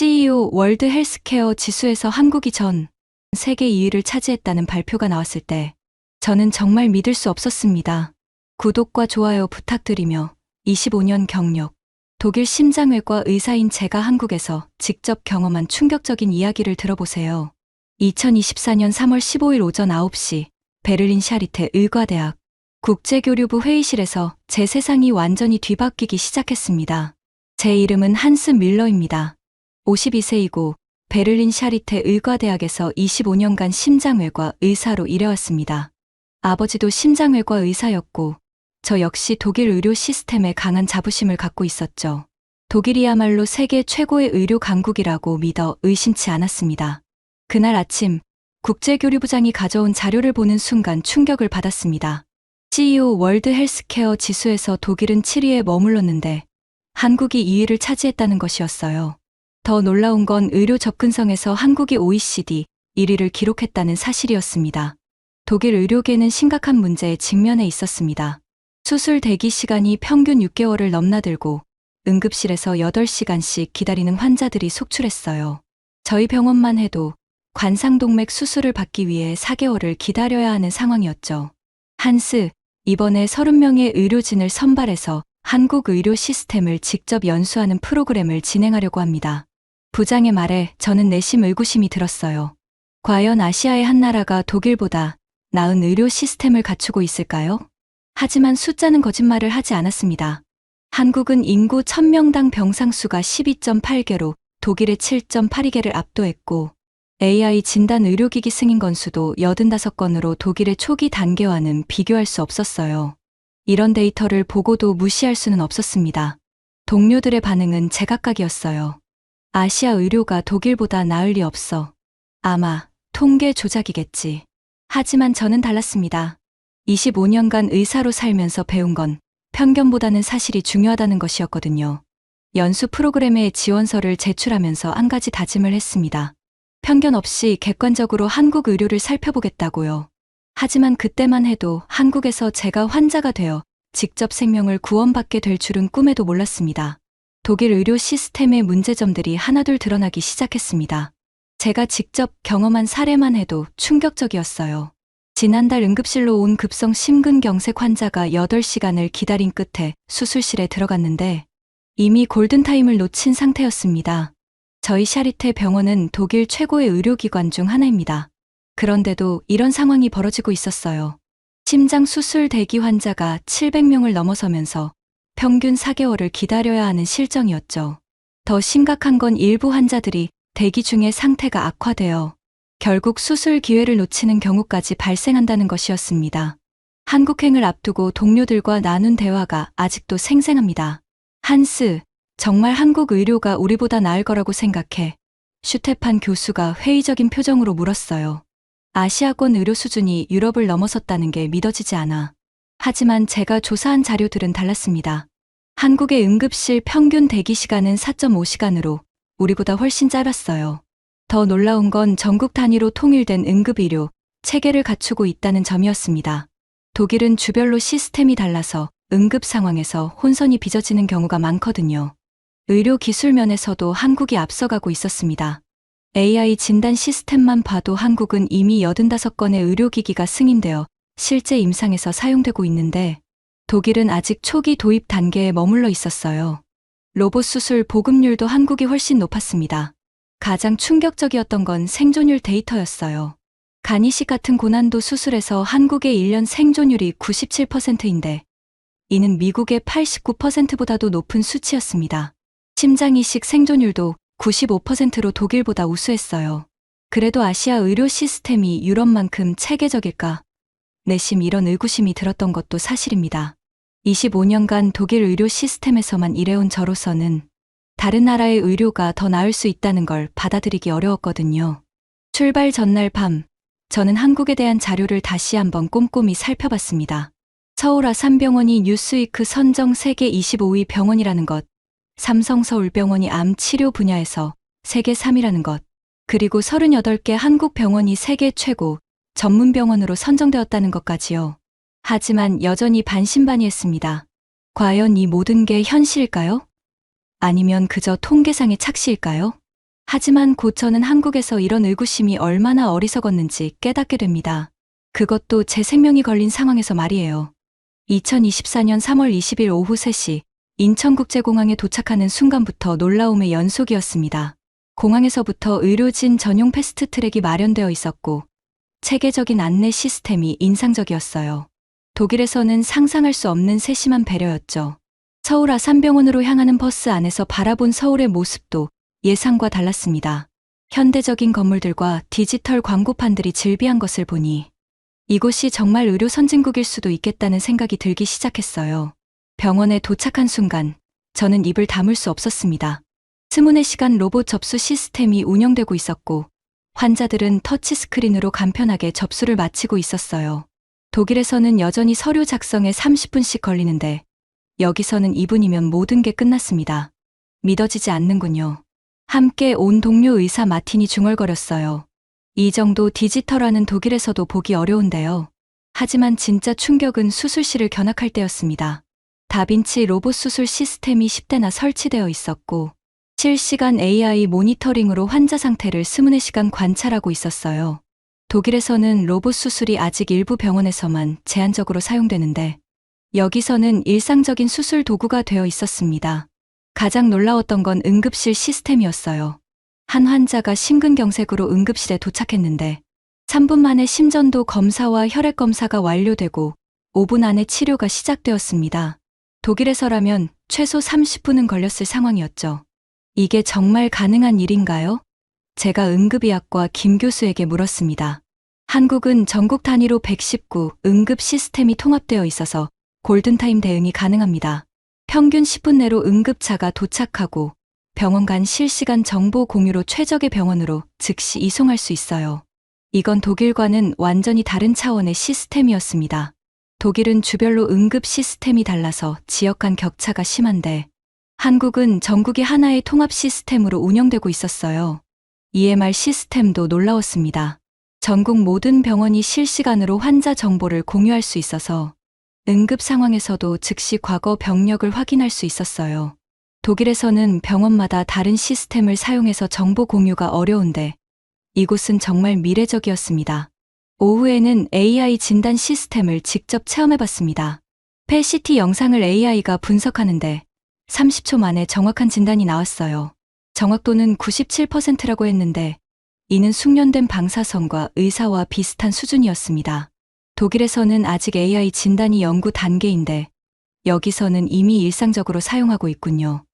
CEO 월드 헬스케어 지수에서 한국이 전 세계 2위를 차지했다는 발표가 나왔을 때 저는 정말 믿을 수 없었습니다. 구독과 좋아요 부탁드리며 25년 경력, 독일 심장외과 의사인 제가 한국에서 직접 경험한 충격적인 이야기를 들어보세요. 2024년 3월 15일 오전 9시 베를린 샤리테 의과대학 국제교류부 회의실에서 제 세상이 완전히 뒤바뀌기 시작했습니다. 제 이름은 한스 밀러입니다. 52세이고 베를린 샤리테 의과대학에서 25년간 심장외과 의사로 일해왔습니다. 아버지도 심장외과 의사였고 저 역시 독일 의료 시스템에 강한 자부심을 갖고 있었죠. 독일이야말로 세계 최고의 의료 강국이라고 믿어 의심치 않았습니다. 그날 아침 국제교류부장이 가져온 자료를 보는 순간 충격을 받았습니다. CEO 월드 헬스케어 지수에서 독일은 7위에 머물렀는데 한국이 2위를 차지했다는 것이었어요. 더 놀라운 건 의료 접근성에서 한국이 OECD 1위를 기록했다는 사실이었습니다. 독일 의료계는 심각한 문제에 직면해 있었습니다. 수술 대기 시간이 평균 6개월을 넘나들고 응급실에서 8시간씩 기다리는 환자들이 속출했어요. 저희 병원만 해도 관상동맥 수술을 받기 위해 4개월을 기다려야 하는 상황이었죠. 한스, 이번에 30명의 의료진을 선발해서 한국 의료 시스템을 직접 연수하는 프로그램을 진행하려고 합니다. 부장의 말에 저는 내심 의구심이 들었어요. 과연 아시아의 한 나라가 독일보다 나은 의료 시스템을 갖추고 있을까요? 하지만 숫자는 거짓말을 하지 않았습니다. 한국은 인구 1000명당 병상 수가 12.8개로 독일의 7.82개를 압도했고 AI 진단 의료기기 승인 건수도 85건으로 독일의 초기 단계와는 비교할 수 없었어요. 이런 데이터를 보고도 무시할 수는 없었습니다. 동료들의 반응은 제각각이었어요. 아시아 의료가 독일보다 나을 리 없어. 아마 통계 조작이겠지. 하지만 저는 달랐습니다. 25년간 의사로 살면서 배운 건 편견보다는 사실이 중요하다는 것이었거든요. 연수 프로그램의 지원서를 제출하면서 한 가지 다짐을 했습니다. 편견 없이 객관적으로 한국 의료를 살펴보겠다고요. 하지만 그때만 해도 한국에서 제가 환자가 되어 직접 생명을 구원받게 될 줄은 꿈에도 몰랐습니다. 독일 의료 시스템의 문제점들이 하나둘 드러나기 시작했습니다. 제가 직접 경험한 사례만 해도 충격적이었어요. 지난달 응급실로 온 급성 심근경색 환자가 8시간을 기다린 끝에 수술실에 들어갔는데 이미 골든타임을 놓친 상태였습니다. 저희 샤리테 병원은 독일 최고의 의료기관 중 하나입니다. 그런데도 이런 상황이 벌어지고 있었어요. 심장 수술 대기 환자가 700명을 넘어서면서 평균 4개월을 기다려야 하는 실정이었죠. 더 심각한 건 일부 환자들이 대기 중에 상태가 악화되어 결국 수술 기회를 놓치는 경우까지 발생한다는 것이었습니다. 한국행을 앞두고 동료들과 나눈 대화가 아직도 생생합니다. 한스, 정말 한국 의료가 우리보다 나을 거라고 생각해. 슈테판 교수가 회의적인 표정으로 물었어요. 아시아권 의료 수준이 유럽을 넘어섰다는 게 믿어지지 않아. 하지만 제가 조사한 자료들은 달랐습니다. 한국의 응급실 평균 대기 시간은 4.5시간으로 우리보다 훨씬 짧았어요. 더 놀라운 건 전국 단위로 통일된 응급의료 체계를 갖추고 있다는 점이었습니다. 독일은 주별로 시스템이 달라서 응급 상황에서 혼선이 빚어지는 경우가 많거든요. 의료 기술 면에서도 한국이 앞서가고 있었습니다. AI 진단 시스템만 봐도 한국은 이미 85건의 의료기기가 승인되어 실제 임상에서 사용되고 있는데 독일은 아직 초기 도입 단계에 머물러 있었어요. 로봇 수술 보급률도 한국이 훨씬 높았습니다. 가장 충격적이었던 건 생존율 데이터였어요. 간이식 같은 고난도 수술에서 한국의 1년 생존율이 97%인데 이는 미국의 89%보다도 높은 수치였습니다. 심장이식 생존율도 95%로 독일보다 우수했어요. 그래도 아시아 의료 시스템이 유럽만큼 체계적일까? 내심 이런 의구심이 들었던 것도 사실입니다. 25년간 독일 의료 시스템에서만 일해온 저로서는 다른 나라의 의료가 더 나을 수 있다는 걸 받아들이기 어려웠거든요. 출발 전날 밤, 저는 한국에 대한 자료를 다시 한번 꼼꼼히 살펴봤습니다. 서울 아산병원이 뉴스위크 선정 세계 25위 병원이라는 것, 삼성서울병원이 암 치료 분야에서 세계 3위라는 것, 그리고 38개 한국 병원이 세계 최고 전문병원으로 선정되었다는 것까지요. 하지만 여전히 반신반의했습니다. 과연 이 모든 게 현실일까요? 아니면 그저 통계상의 착시일까요? 하지만 곧 저는 한국에서 이런 의구심이 얼마나 어리석었는지 깨닫게 됩니다. 그것도 제 생명이 걸린 상황에서 말이에요. 2024년 3월 20일 오후 3시 인천국제공항에 도착하는 순간부터 놀라움의 연속이었습니다. 공항에서부터 의료진 전용 패스트트랙이 마련되어 있었고 체계적인 안내 시스템이 인상적이었어요. 독일에서는 상상할 수 없는 세심한 배려였죠. 서울 아산병원으로 향하는 버스 안에서 바라본 서울의 모습도 예상과 달랐습니다. 현대적인 건물들과 디지털 광고판들이 즐비한 것을 보니 이곳이 정말 의료 선진국일 수도 있겠다는 생각이 들기 시작했어요. 병원에 도착한 순간 저는 입을 다물 수 없었습니다. 24시간 로봇 접수 시스템이 운영되고 있었고 환자들은 터치스크린으로 간편하게 접수를 마치고 있었어요. 독일에서는 여전히 서류 작성에 30분씩 걸리는데 여기서는 2분이면 모든 게 끝났습니다. 믿어지지 않는군요. 함께 온 동료 의사 마틴이 중얼거렸어요. 이 정도 디지털화는 독일에서도 보기 어려운데요. 하지만 진짜 충격은 수술실을 견학할 때였습니다. 다빈치 로봇 수술 시스템이 10대나 설치되어 있었고 실시간 AI 모니터링으로 환자 상태를 24시간 관찰하고 있었어요. 독일에서는 로봇 수술이 아직 일부 병원에서만 제한적으로 사용되는데 여기서는 일상적인 수술 도구가 되어 있었습니다. 가장 놀라웠던 건 응급실 시스템이었어요. 한 환자가 심근경색으로 응급실에 도착했는데 3분 만에 심전도 검사와 혈액 검사가 완료되고 5분 안에 치료가 시작되었습니다. 독일에서라면 최소 30분은 걸렸을 상황이었죠. 이게 정말 가능한 일인가요? 제가 응급의학과 김 교수에게 물었습니다. 한국은 전국 단위로 119 응급 시스템이 통합되어 있어서 골든타임 대응이 가능합니다. 평균 10분 내로 응급차가 도착하고 병원 간 실시간 정보 공유로 최적의 병원으로 즉시 이송할 수 있어요. 이건 독일과는 완전히 다른 차원의 시스템이었습니다. 독일은 주별로 응급 시스템이 달라서 지역 간 격차가 심한데 한국은 전국이 하나의 통합 시스템으로 운영되고 있었어요. EMR 시스템도 놀라웠습니다. 전국 모든 병원이 실시간으로 환자 정보를 공유할 수 있어서 응급 상황에서도 즉시 과거 병력을 확인할 수 있었어요. 독일에서는 병원마다 다른 시스템을 사용해서 정보 공유가 어려운데 이곳은 정말 미래적이었습니다. 오후에는 AI 진단 시스템을 직접 체험해봤습니다. 펫CT 영상을 AI가 분석하는데 30초 만에 정확한 진단이 나왔어요. 정확도는 97%라고 했는데 이는 숙련된 방사선과 의사와 비슷한 수준이었습니다. 독일에서는 아직 AI 진단이 연구 단계인데 여기서는 이미 일상적으로 사용하고 있군요.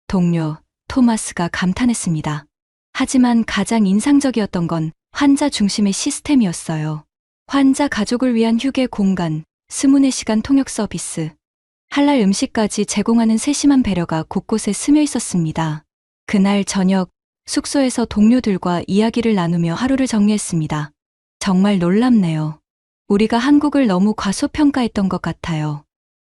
동료 토마스가 감탄했습니다. 하지만 가장 인상적이었던 건 환자 중심의 시스템이었어요. 환자 가족을 위한 휴게 공간, 24시간 통역 서비스, 할랄 음식까지 제공하는 세심한 배려가 곳곳에 스며 있었습니다. 그날 저녁 숙소에서 동료들과 이야기를 나누며 하루를 정리했습니다. 정말 놀랍네요. 우리가 한국을 너무 과소평가했던 것 같아요.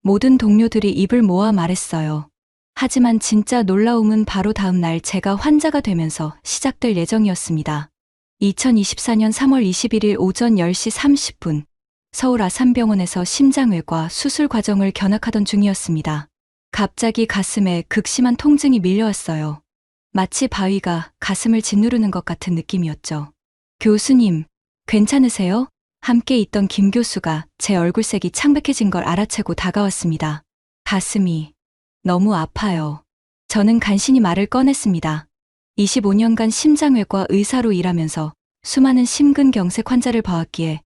모든 동료들이 입을 모아 말했어요. 하지만 진짜 놀라움은 바로 다음 날 제가 환자가 되면서 시작될 예정이었습니다. 2024년 3월 21일 오전 10시 30분 서울 아산병원에서 심장외과 수술 과정을 견학하던 중이었습니다. 갑자기 가슴에 극심한 통증이 밀려왔어요. 마치 바위가 가슴을 짓누르는 것 같은 느낌이었죠. 교수님, 괜찮으세요? 함께 있던 김 교수가 제 얼굴색이 창백해진 걸 알아채고 다가왔습니다. 가슴이 너무 아파요. 저는 간신히 말을 꺼냈습니다. 25년간 심장외과 의사로 일하면서 수많은 심근경색 환자를 봐왔기에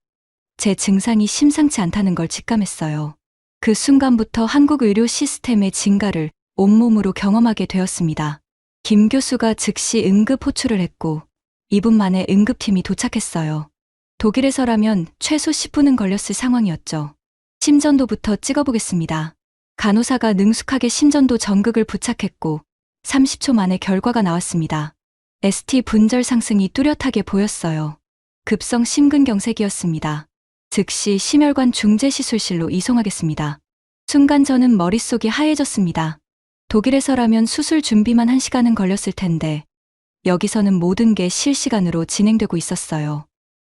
제 증상이 심상치 않다는 걸 직감했어요. 그 순간부터 한국 의료 시스템의 진가를 온몸으로 경험하게 되었습니다. 김 교수가 즉시 응급 호출을 했고 2분 만에 응급팀이 도착했어요. 독일에서라면 최소 10분은 걸렸을 상황이었죠. 심전도부터 찍어보겠습니다. 간호사가 능숙하게 심전도 전극을 부착했고 30초 만에 결과가 나왔습니다. ST 분절 상승이 뚜렷하게 보였어요. 급성 심근경색이었습니다. 즉시 심혈관 중재시술실로 이송하겠습니다. 순간 저는 머릿속이 하얘졌습니다. 독일에서라면 수술 준비만 1시간은 걸렸을 텐데 여기서는 모든 게 실시간으로 진행되고 있었어요.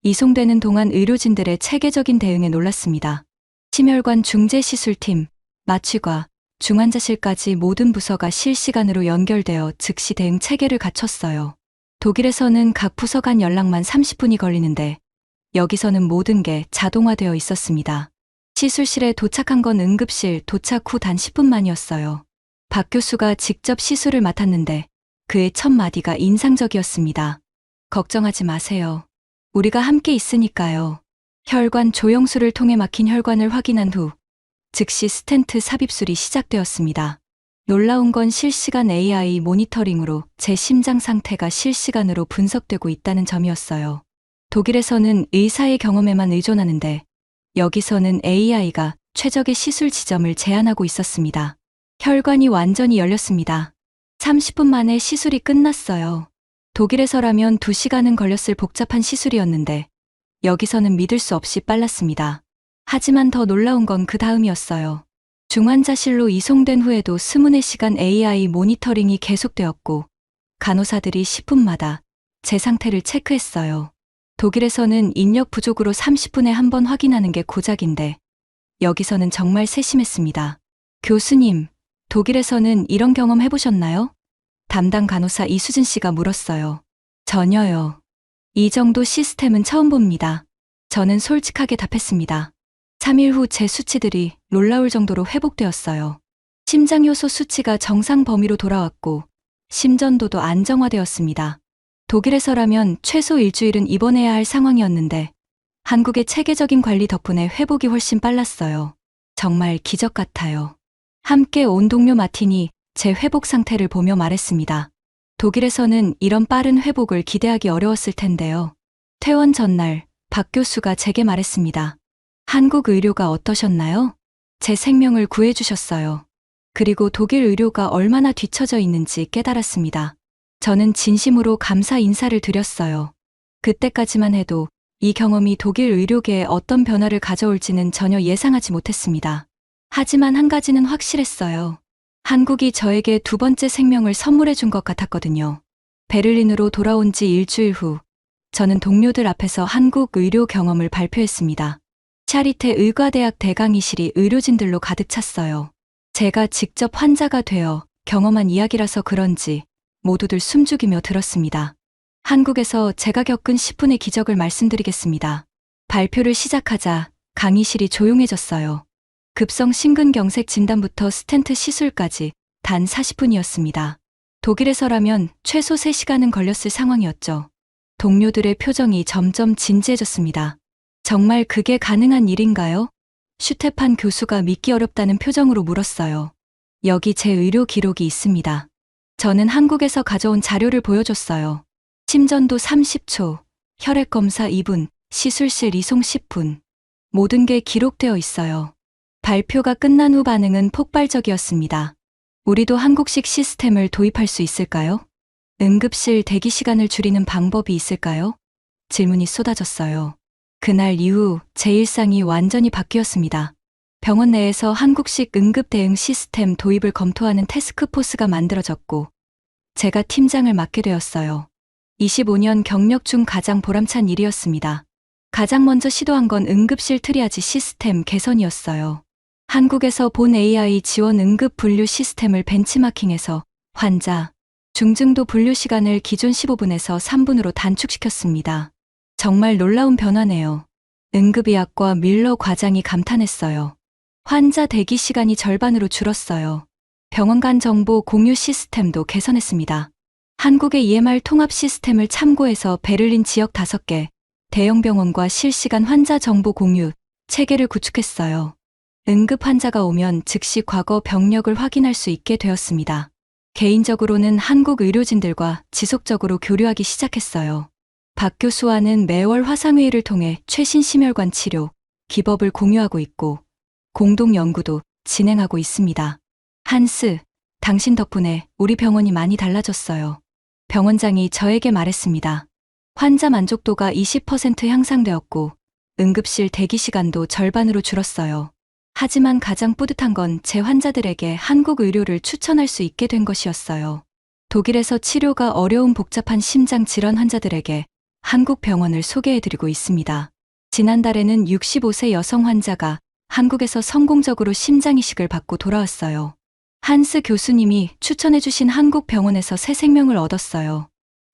이송되는 동안 의료진들의 체계적인 대응에 놀랐습니다. 심혈관 중재시술팀, 마취과, 중환자실까지 모든 부서가 실시간으로 연결되어 즉시 대응 체계를 갖췄어요. 독일에서는 각 부서 간 연락만 30분이 걸리는데 여기서는 모든 게 자동화되어 있었습니다. 시술실에 도착한 건 응급실 도착 후 단 10분 만이었어요. 박 교수가 직접 시술을 맡았는데 그의 첫 마디가 인상적이었습니다. 걱정하지 마세요. 우리가 함께 있으니까요. 혈관 조영술을 통해 막힌 혈관을 확인한 후 즉시 스텐트 삽입술이 시작되었습니다. 놀라운 건 실시간 AI 모니터링으로 제 심장 상태가 실시간으로 분석되고 있다는 점이었어요. 독일에서는 의사의 경험에만 의존하는데 여기서는 AI가 최적의 시술 지점을 제안하고 있었습니다. 혈관이 완전히 열렸습니다. 30분 만에 시술이 끝났어요. 독일에서라면 2시간은 걸렸을 복잡한 시술이었는데 여기서는 믿을 수 없이 빨랐습니다. 하지만 더 놀라운 건 그 다음이었어요. 중환자실로 이송된 후에도 24시간 AI 모니터링이 계속되었고 간호사들이 10분마다 제 상태를 체크했어요. 독일에서는 인력 부족으로 30분에 한 번 확인하는 게 고작인데 여기서는 정말 세심했습니다. 교수님, 독일에서는 이런 경험 해보셨나요? 담당 간호사 이수진 씨가 물었어요. 전혀요. 이 정도 시스템은 처음 봅니다. 저는 솔직하게 답했습니다. 3일 후 제 수치들이 놀라울 정도로 회복되었어요. 심장효소 수치가 정상 범위로 돌아왔고 심전도도 안정화되었습니다. 독일에서라면 최소 일주일은 입원해야 할 상황이었는데 한국의 체계적인 관리 덕분에 회복이 훨씬 빨랐어요. 정말 기적 같아요. 함께 온 동료 마틴이 제 회복 상태를 보며 말했습니다. 독일에서는 이런 빠른 회복을 기대하기 어려웠을 텐데요. 퇴원 전날 박 교수가 제게 말했습니다. 한국 의료가 어떠셨나요? 제 생명을 구해주셨어요. 그리고 독일 의료가 얼마나 뒤처져 있는지 깨달았습니다. 저는 진심으로 감사 인사를 드렸어요. 그때까지만 해도 이 경험이 독일 의료계에 어떤 변화를 가져올지는 전혀 예상하지 못했습니다. 하지만 한 가지는 확실했어요. 한국이 저에게 두 번째 생명을 선물해 준 것 같았거든요. 베를린으로 돌아온 지 일주일 후 저는 동료들 앞에서 한국 의료 경험을 발표했습니다. 샤리테 의과대학 대강의실이 의료진들로 가득 찼어요. 제가 직접 환자가 되어 경험한 이야기라서 그런지 모두들 숨죽이며 들었습니다. 한국에서 제가 겪은 10분의 기적을 말씀드리겠습니다. 발표를 시작하자 강의실이 조용해졌어요. 급성 심근경색 진단부터 스텐트 시술까지 단 40분이었습니다. 독일에서라면 최소 3시간은 걸렸을 상황이었죠. 동료들의 표정이 점점 진지해졌습니다. 정말 그게 가능한 일인가요? 슈테판 교수가 믿기 어렵다는 표정으로 물었어요. 여기 제 의료 기록이 있습니다. 저는 한국에서 가져온 자료를 보여줬어요. 심전도 30초, 혈액검사 2분, 시술실 이송 10분. 모든 게 기록되어 있어요. 발표가 끝난 후 반응은 폭발적이었습니다. 우리도 한국식 시스템을 도입할 수 있을까요? 응급실 대기 시간을 줄이는 방법이 있을까요? 질문이 쏟아졌어요. 그날 이후 제 일상이 완전히 바뀌었습니다. 병원 내에서 한국식 응급 대응 시스템 도입을 검토하는 태스크포스가 만들어졌고 제가 팀장을 맡게 되었어요. 25년 경력 중 가장 보람찬 일이었습니다. 가장 먼저 시도한 건 응급실 트리아지 시스템 개선이었어요. 한국에서 본 AI 지원 응급 분류 시스템을 벤치마킹해서 환자, 중증도 분류 시간을 기존 15분에서 3분으로 단축시켰습니다. 정말 놀라운 변화네요. 응급의학과 밀러 과장이 감탄했어요. 환자 대기 시간이 절반으로 줄었어요. 병원 간 정보 공유 시스템도 개선했습니다. 한국의 EMR 통합 시스템을 참고해서 베를린 지역 5개 대형 병원과 실시간 환자 정보 공유 체계를 구축했어요. 응급 환자가 오면 즉시 과거 병력을 확인할 수 있게 되었습니다. 개인적으로는 한국 의료진들과 지속적으로 교류하기 시작했어요. 박 교수와는 매월 화상회의를 통해 최신 심혈관 치료, 기법을 공유하고 있고 공동 연구도 진행하고 있습니다. 한스, 당신 덕분에 우리 병원이 많이 달라졌어요. 병원장이 저에게 말했습니다. 환자 만족도가 20% 향상되었고 응급실 대기 시간도 절반으로 줄었어요. 하지만 가장 뿌듯한 건 제 환자들에게 한국 의료를 추천할 수 있게 된 것이었어요. 독일에서 치료가 어려운 복잡한 심장 질환 환자들에게 한국 병원을 소개해드리고 있습니다. 지난달에는 65세 여성 환자가 한국에서 성공적으로 심장 이식을 받고 돌아왔어요. 한스 교수님이 추천해주신 한국 병원에서 새 생명을 얻었어요.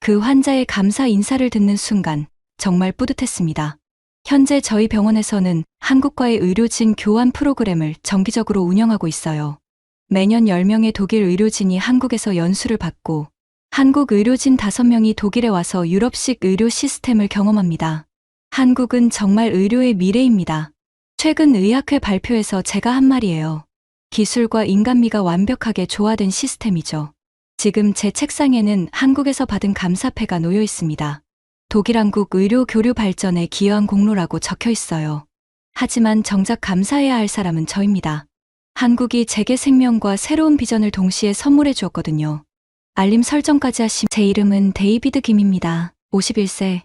그 환자의 감사 인사를 듣는 순간 정말 뿌듯했습니다. 현재 저희 병원에서는 한국과의 의료진 교환 프로그램을 정기적으로 운영하고 있어요. 매년 10명의 독일 의료진이 한국에서 연수를 받고 한국 의료진 5명이 독일에 와서 유럽식 의료 시스템을 경험합니다. 한국은 정말 의료의 미래입니다. 최근 의학회 발표에서 제가 한 말이에요. 기술과 인간미가 완벽하게 조화된 시스템이죠. 지금 제 책상에는 한국에서 받은 감사패가 놓여 있습니다. 독일-한국 의료 교류 발전에 기여한 공로라고 적혀 있어요. 하지만 정작 감사해야 할 사람은 저입니다. 한국이 제게 생명과 새로운 비전을 동시에 선물해 주었거든요. 알림 설정까지 하신 제 이름은 데이비드 김입니다. 51세.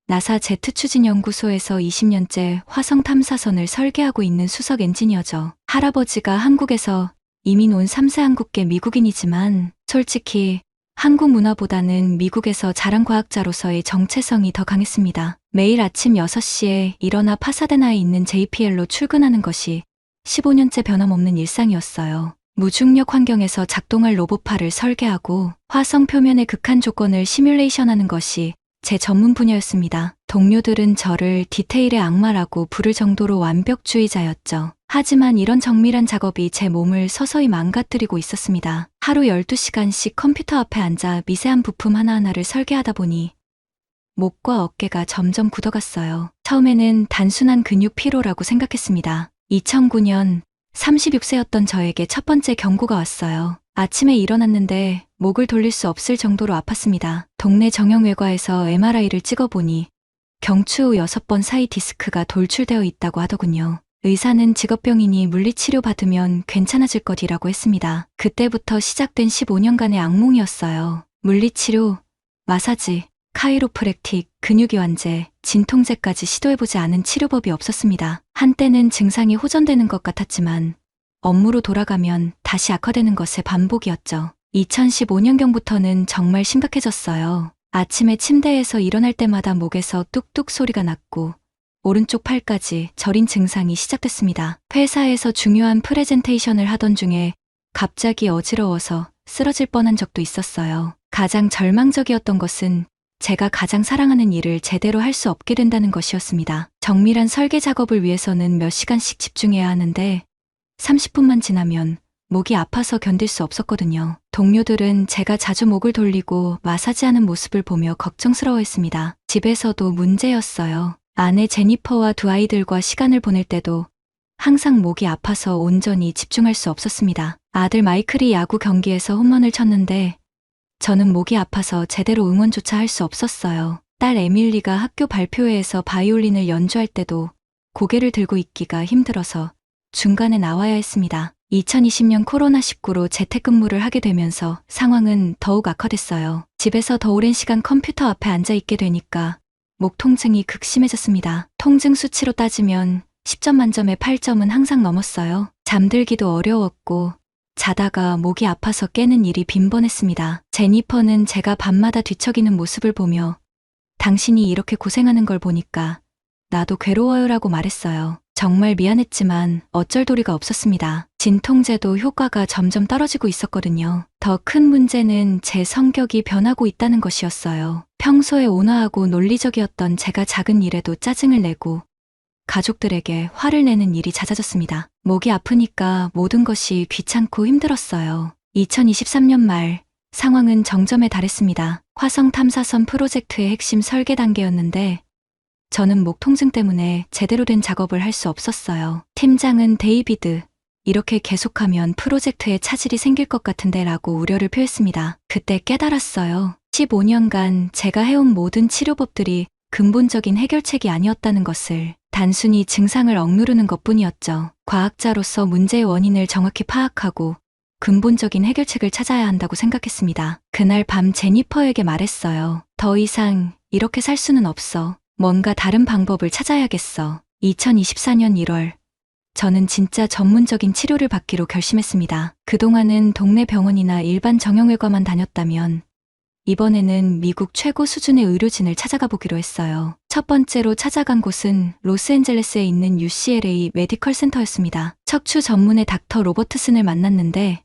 나사 제트 추진연구소에서 20년째 화성 탐사선을 설계하고 있는 수석 엔지니어죠. 할아버지가 한국에서 이민 온 3세 한국계 미국인이지만 솔직히 한국 문화보다는 미국에서 자란 과학자로서의 정체성이 더 강했습니다. 매일 아침 6시에 일어나 파사데나에 있는 JPL로 출근하는 것이 15년째 변함없는 일상이었어요. 무중력 환경에서 작동할 로봇팔을 설계하고 화성 표면의 극한 조건을 시뮬레이션하는 것이 제 전문 분야였습니다. 동료들은 저를 디테일의 악마라고 부를 정도로 완벽주의자였죠. 하지만 이런 정밀한 작업이 제 몸을 서서히 망가뜨리고 있었습니다. 하루 12시간씩 컴퓨터 앞에 앉아 미세한 부품 하나하나를 설계하다 보니 목과 어깨가 점점 굳어갔어요. 처음에는 단순한 근육 피로라고 생각했습니다. 2009년 36세였던 저에게 첫 번째 경고가 왔어요. 아침에 일어났는데 목을 돌릴 수 없을 정도로 아팠습니다. 동네 정형외과에서 MRI를 찍어보니 경추 6번 사이 디스크가 돌출되어 있다고 하더군요. 의사는 직업병이니 물리치료 받으면 괜찮아질 것이라고 했습니다. 그때부터 시작된 15년간의 악몽이었어요. 물리치료, 마사지, 카이로프랙틱, 근육이완제, 진통제까지 시도해보지 않은 치료법이 없었습니다. 한때는 증상이 호전되는 것 같았지만 업무로 돌아가면 다시 악화되는 것의 반복이었죠. 2015년경부터는 정말 심각해졌어요. 아침에 침대에서 일어날 때마다 목에서 뚝뚝 소리가 났고 오른쪽 팔까지 저린 증상이 시작됐습니다. 회사에서 중요한 프레젠테이션을 하던 중에 갑자기 어지러워서 쓰러질 뻔한 적도 있었어요. 가장 절망적이었던 것은 제가 가장 사랑하는 일을 제대로 할 수 없게 된다는 것이었습니다. 정밀한 설계 작업을 위해서는 몇 시간씩 집중해야 하는데 30분만 지나면 목이 아파서 견딜 수 없었거든요. 동료들은 제가 자주 목을 돌리고 마사지하는 모습을 보며 걱정스러워했습니다. 집에서도 문제였어요. 아내 제니퍼와 두 아이들과 시간을 보낼 때도 항상 목이 아파서 온전히 집중할 수 없었습니다. 아들 마이클이 야구 경기에서 홈런을 쳤는데 저는 목이 아파서 제대로 응원조차 할 수 없었어요. 딸 에밀리가 학교 발표회에서 바이올린을 연주할 때도 고개를 들고 있기가 힘들어서 중간에 나와야 했습니다. 2020년 코로나19로 재택근무를 하게 되면서 상황은 더욱 악화됐어요. 집에서 더 오랜 시간 컴퓨터 앞에 앉아 있게 되니까 목 통증이 극심해졌습니다. 통증 수치로 따지면 10점 만점에 8점은 항상 넘었어요. 잠들기도 어려웠고 자다가 목이 아파서 깨는 일이 빈번했습니다. 제니퍼는 제가 밤마다 뒤척이는 모습을 보며 당신이 이렇게 고생하는 걸 보니까 나도 괴로워요라고 말했어요. 정말 미안했지만 어쩔 도리가 없었습니다. 진통제도 효과가 점점 떨어지고 있었거든요. 더 큰 문제는 제 성격이 변하고 있다는 것이었어요. 평소에 온화하고 논리적이었던 제가 작은 일에도 짜증을 내고 가족들에게 화를 내는 일이 잦아졌습니다. 목이 아프니까 모든 것이 귀찮고 힘들었어요. 2023년 말 상황은 정점에 달했습니다. 화성 탐사선 프로젝트의 핵심 설계 단계였는데 저는 목 통증 때문에 제대로 된 작업을 할 수 없었어요. 팀장은 데이비드, 이렇게 계속하면 프로젝트에 차질이 생길 것 같은데 라고 우려를 표했습니다. 그때 깨달았어요. 15년간 제가 해온 모든 치료법들이 근본적인 해결책이 아니었다는 것을. 단순히 증상을 억누르는 것뿐이었죠. 과학자로서 문제의 원인을 정확히 파악하고 근본적인 해결책을 찾아야 한다고 생각했습니다. 그날 밤 제니퍼에게 말했어요. 더 이상 이렇게 살 수는 없어. 뭔가 다른 방법을 찾아야겠어. 2024년 1월, 저는 진짜 전문적인 치료를 받기로 결심했습니다. 그동안은 동네 병원이나 일반 정형외과만 다녔다면 이번에는 미국 최고 수준의 의료진을 찾아가 보기로 했어요. 첫 번째로 찾아간 곳은 로스앤젤레스에 있는 UCLA 메디컬 센터였습니다. 척추 전문의 닥터 로버트슨을 만났는데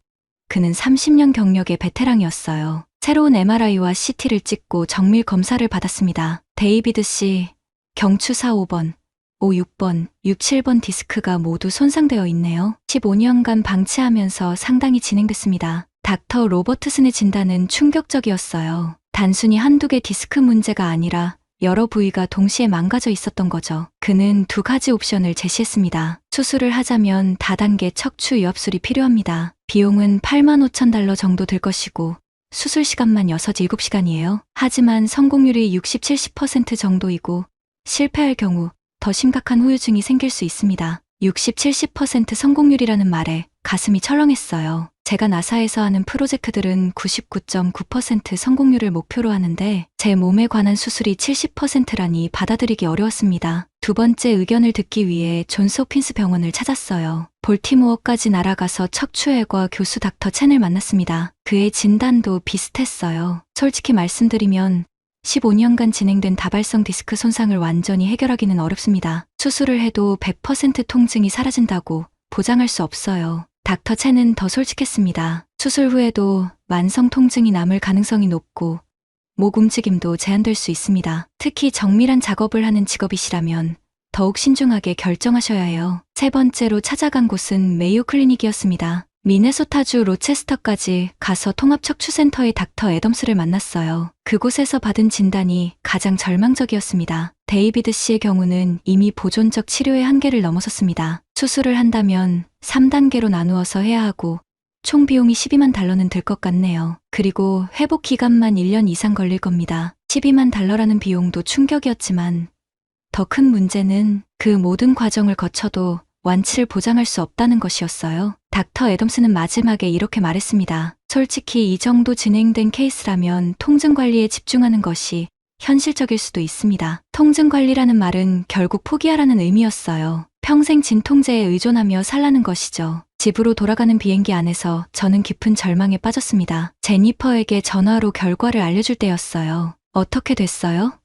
그는 30년 경력의 베테랑이었어요. 새로운 MRI와 CT를 찍고 정밀 검사를 받았습니다. 데이비드 씨, 경추 4, 5번, 5, 6번, 6, 7번 디스크가 모두 손상되어 있네요. 15년간 방치하면서 상당히 진행됐습니다. 닥터 로버트슨의 진단은 충격적이었어요. 단순히 한두 개 디스크 문제가 아니라 여러 부위가 동시에 망가져 있었던 거죠. 그는 두 가지 옵션을 제시했습니다. 수술을 하자면 다단계 척추 유압술이 필요합니다. 비용은 85,000달러 정도 들 것이고 수술 시간만 6, 7시간이에요. 하지만 성공률이 60, 70% 정도이고 실패할 경우 더 심각한 후유증이 생길 수 있습니다. 60, 70% 성공률이라는 말에 가슴이 철렁했어요. 제가 나사에서 하는 프로젝트들은 99.9% 성공률을 목표로 하는데 제 몸에 관한 수술이 70%라니 받아들이기 어려웠습니다. 두 번째 의견을 듣기 위해 존스 홉킨스 병원을 찾았어요. 볼티모어까지 날아가서 척추외과 교수 닥터 첸을 만났습니다. 그의 진단도 비슷했어요. 솔직히 말씀드리면 15년간 진행된 다발성 디스크 손상을 완전히 해결하기는 어렵습니다. 수술을 해도 100% 통증이 사라진다고 보장할 수 없어요. 닥터 첸은 더 솔직했습니다. 수술 후에도 만성 통증이 남을 가능성이 높고 목 움직임도 제한될 수 있습니다. 특히 정밀한 작업을 하는 직업이시라면 더욱 신중하게 결정하셔야 해요. 세 번째로 찾아간 곳은 메이오 클리닉이었습니다. 미네소타주 로체스터까지 가서 통합척추센터의 닥터 애덤스를 만났어요. 그곳에서 받은 진단이 가장 절망적이었습니다. 데이비드 씨의 경우는 이미 보존적 치료의 한계를 넘어섰습니다. 수술을 한다면 3단계로 나누어서 해야 하고 총 비용이 12만 달러는 들 것 같네요. 그리고 회복 기간만 1년 이상 걸릴 겁니다. 12만 달러라는 비용도 충격이었지만 더 큰 문제는 그 모든 과정을 거쳐도 완치를 보장할 수 없다는 것이었어요. 닥터 애덤스는 마지막에 이렇게 말했습니다. 솔직히 이 정도 진행된 케이스라면 통증 관리에 집중하는 것이 현실적일 수도 있습니다. 통증 관리라는 말은 결국 포기하라는 의미였어요. 평생 진통제에 의존하며 살라는 것이죠. 집으로 돌아가는 비행기 안에서 저는 깊은 절망에 빠졌습니다. 제니퍼에게 전화로 결과를 알려줄 때였어요. 어떻게 됐어요?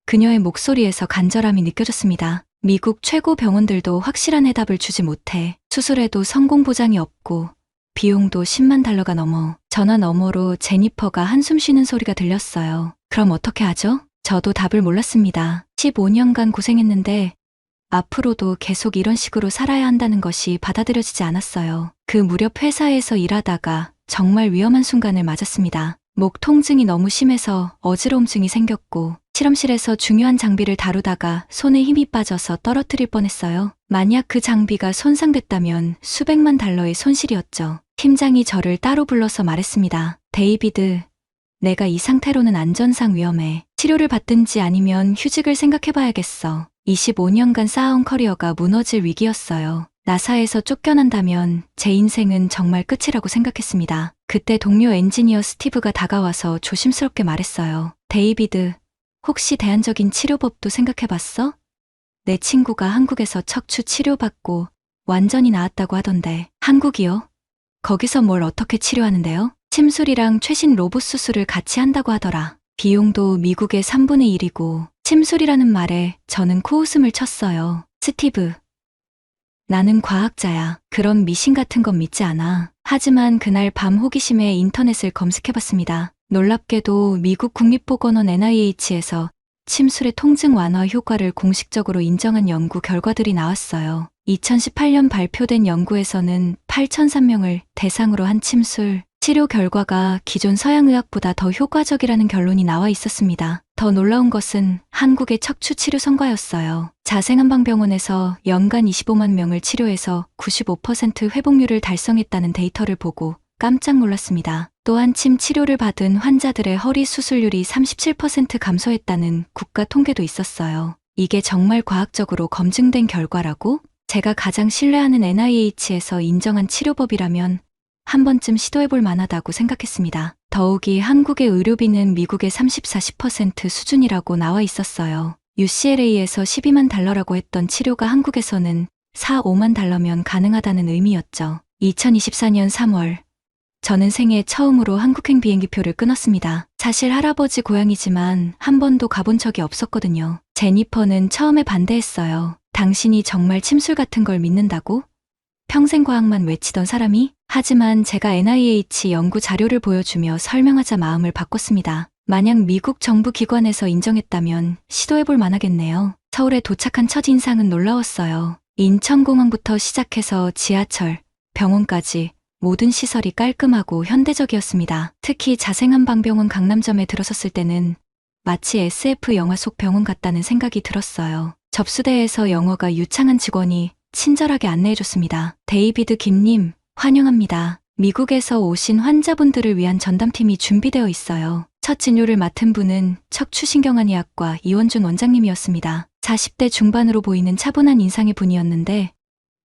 그녀의 목소리에서 간절함이 느껴졌습니다. 미국 최고 병원들도 확실한 해답을 주지 못해 수술에도 성공 보장이 없고 비용도 10만 달러가 넘어. 전화 너머로 제니퍼가 한숨 쉬는 소리가 들렸어요. 그럼 어떻게 하죠? 저도 답을 몰랐습니다. 15년간 고생했는데 앞으로도 계속 이런 식으로 살아야 한다는 것이 받아들여지지 않았어요. 그 무렵 회사에서 일하다가 정말 위험한 순간을 맞았습니다. 목 통증이 너무 심해서 어지러움증이 생겼고 실험실에서 중요한 장비를 다루다가 손에 힘이 빠져서 떨어뜨릴 뻔했어요. 만약 그 장비가 손상됐다면 수백만 달러의 손실이었죠. 팀장이 저를 따로 불러서 말했습니다. 데이비드, 내가 이 상태로는 안전상 위험해. 치료를 받든지 아니면 휴직을 생각해봐야겠어. 25년간 쌓아온 커리어가 무너질 위기였어요. 나사에서 쫓겨난다면 제 인생은 정말 끝이라고 생각했습니다. 그때 동료 엔지니어 스티브가 다가와서 조심스럽게 말했어요. 데이비드, 혹시 대안적인 치료법도 생각해봤어? 내 친구가 한국에서 척추 치료받고 완전히 나았다고 하던데. 한국이요? 거기서 뭘 어떻게 치료하는데요? 침술이랑 최신 로봇 수술을 같이 한다고 하더라. 비용도 미국의 3분의 1이고 침술이라는 말에 저는 코웃음을 쳤어요. 스티브, 나는 과학자야. 그런 미신 같은 건 믿지 않아. 하지만 그날 밤 호기심에 인터넷을 검색해봤습니다. 놀랍게도 미국 국립보건원 NIH에서 침술의 통증 완화 효과를 공식적으로 인정한 연구 결과들이 나왔어요. 2018년 발표된 연구에서는 8,003명을 대상으로 한 침술 치료 결과가 기존 서양의학보다 더 효과적이라는 결론이 나와 있었습니다. 더 놀라운 것은 한국의 척추 치료 성과였어요. 자생한방병원에서 연간 25만 명을 치료해서 95% 회복률을 달성했다는 데이터를 보고 깜짝 놀랐습니다. 또한 침 치료를 받은 환자들의 허리 수술률이 37% 감소했다는 국가 통계도 있었어요. 이게 정말 과학적으로 검증된 결과라고? 제가 가장 신뢰하는 NIH에서 인정한 치료법이라면 한 번쯤 시도해볼 만하다고 생각했습니다. 더욱이 한국의 의료비는 미국의 30, 40% 수준이라고 나와 있었어요. UCLA에서 12만 달러라고 했던 치료가 한국에서는 4, 5만 달러면 가능하다는 의미였죠. 2024년 3월, 저는 생애 처음으로 한국행 비행기표를 끊었습니다. 사실 할아버지 고향이지만 한 번도 가본 적이 없었거든요. 제니퍼는 처음에 반대했어요. 당신이 정말 침술 같은 걸 믿는다고? 평생 과학만 외치던 사람이? 하지만 제가 NIH 연구 자료를 보여주며 설명하자 마음을 바꿨습니다. 만약 미국 정부 기관에서 인정했다면 시도해볼 만하겠네요. 서울에 도착한 첫인상은 놀라웠어요. 인천공항부터 시작해서 지하철, 병원까지 모든 시설이 깔끔하고 현대적이었습니다. 특히 자생한방병원 강남점에 들어섰을 때는 마치 SF 영화 속 병원 같다는 생각이 들었어요. 접수대에서 영어가 유창한 직원이 친절하게 안내해줬습니다. 데이비드 김님, 환영합니다. 미국에서 오신 환자분들을 위한 전담팀이 준비되어 있어요. 첫 진료를 맡은 분은 척추신경안의학과 이원준 원장님이었습니다. 40대 중반으로 보이는 차분한 인상의 분이었는데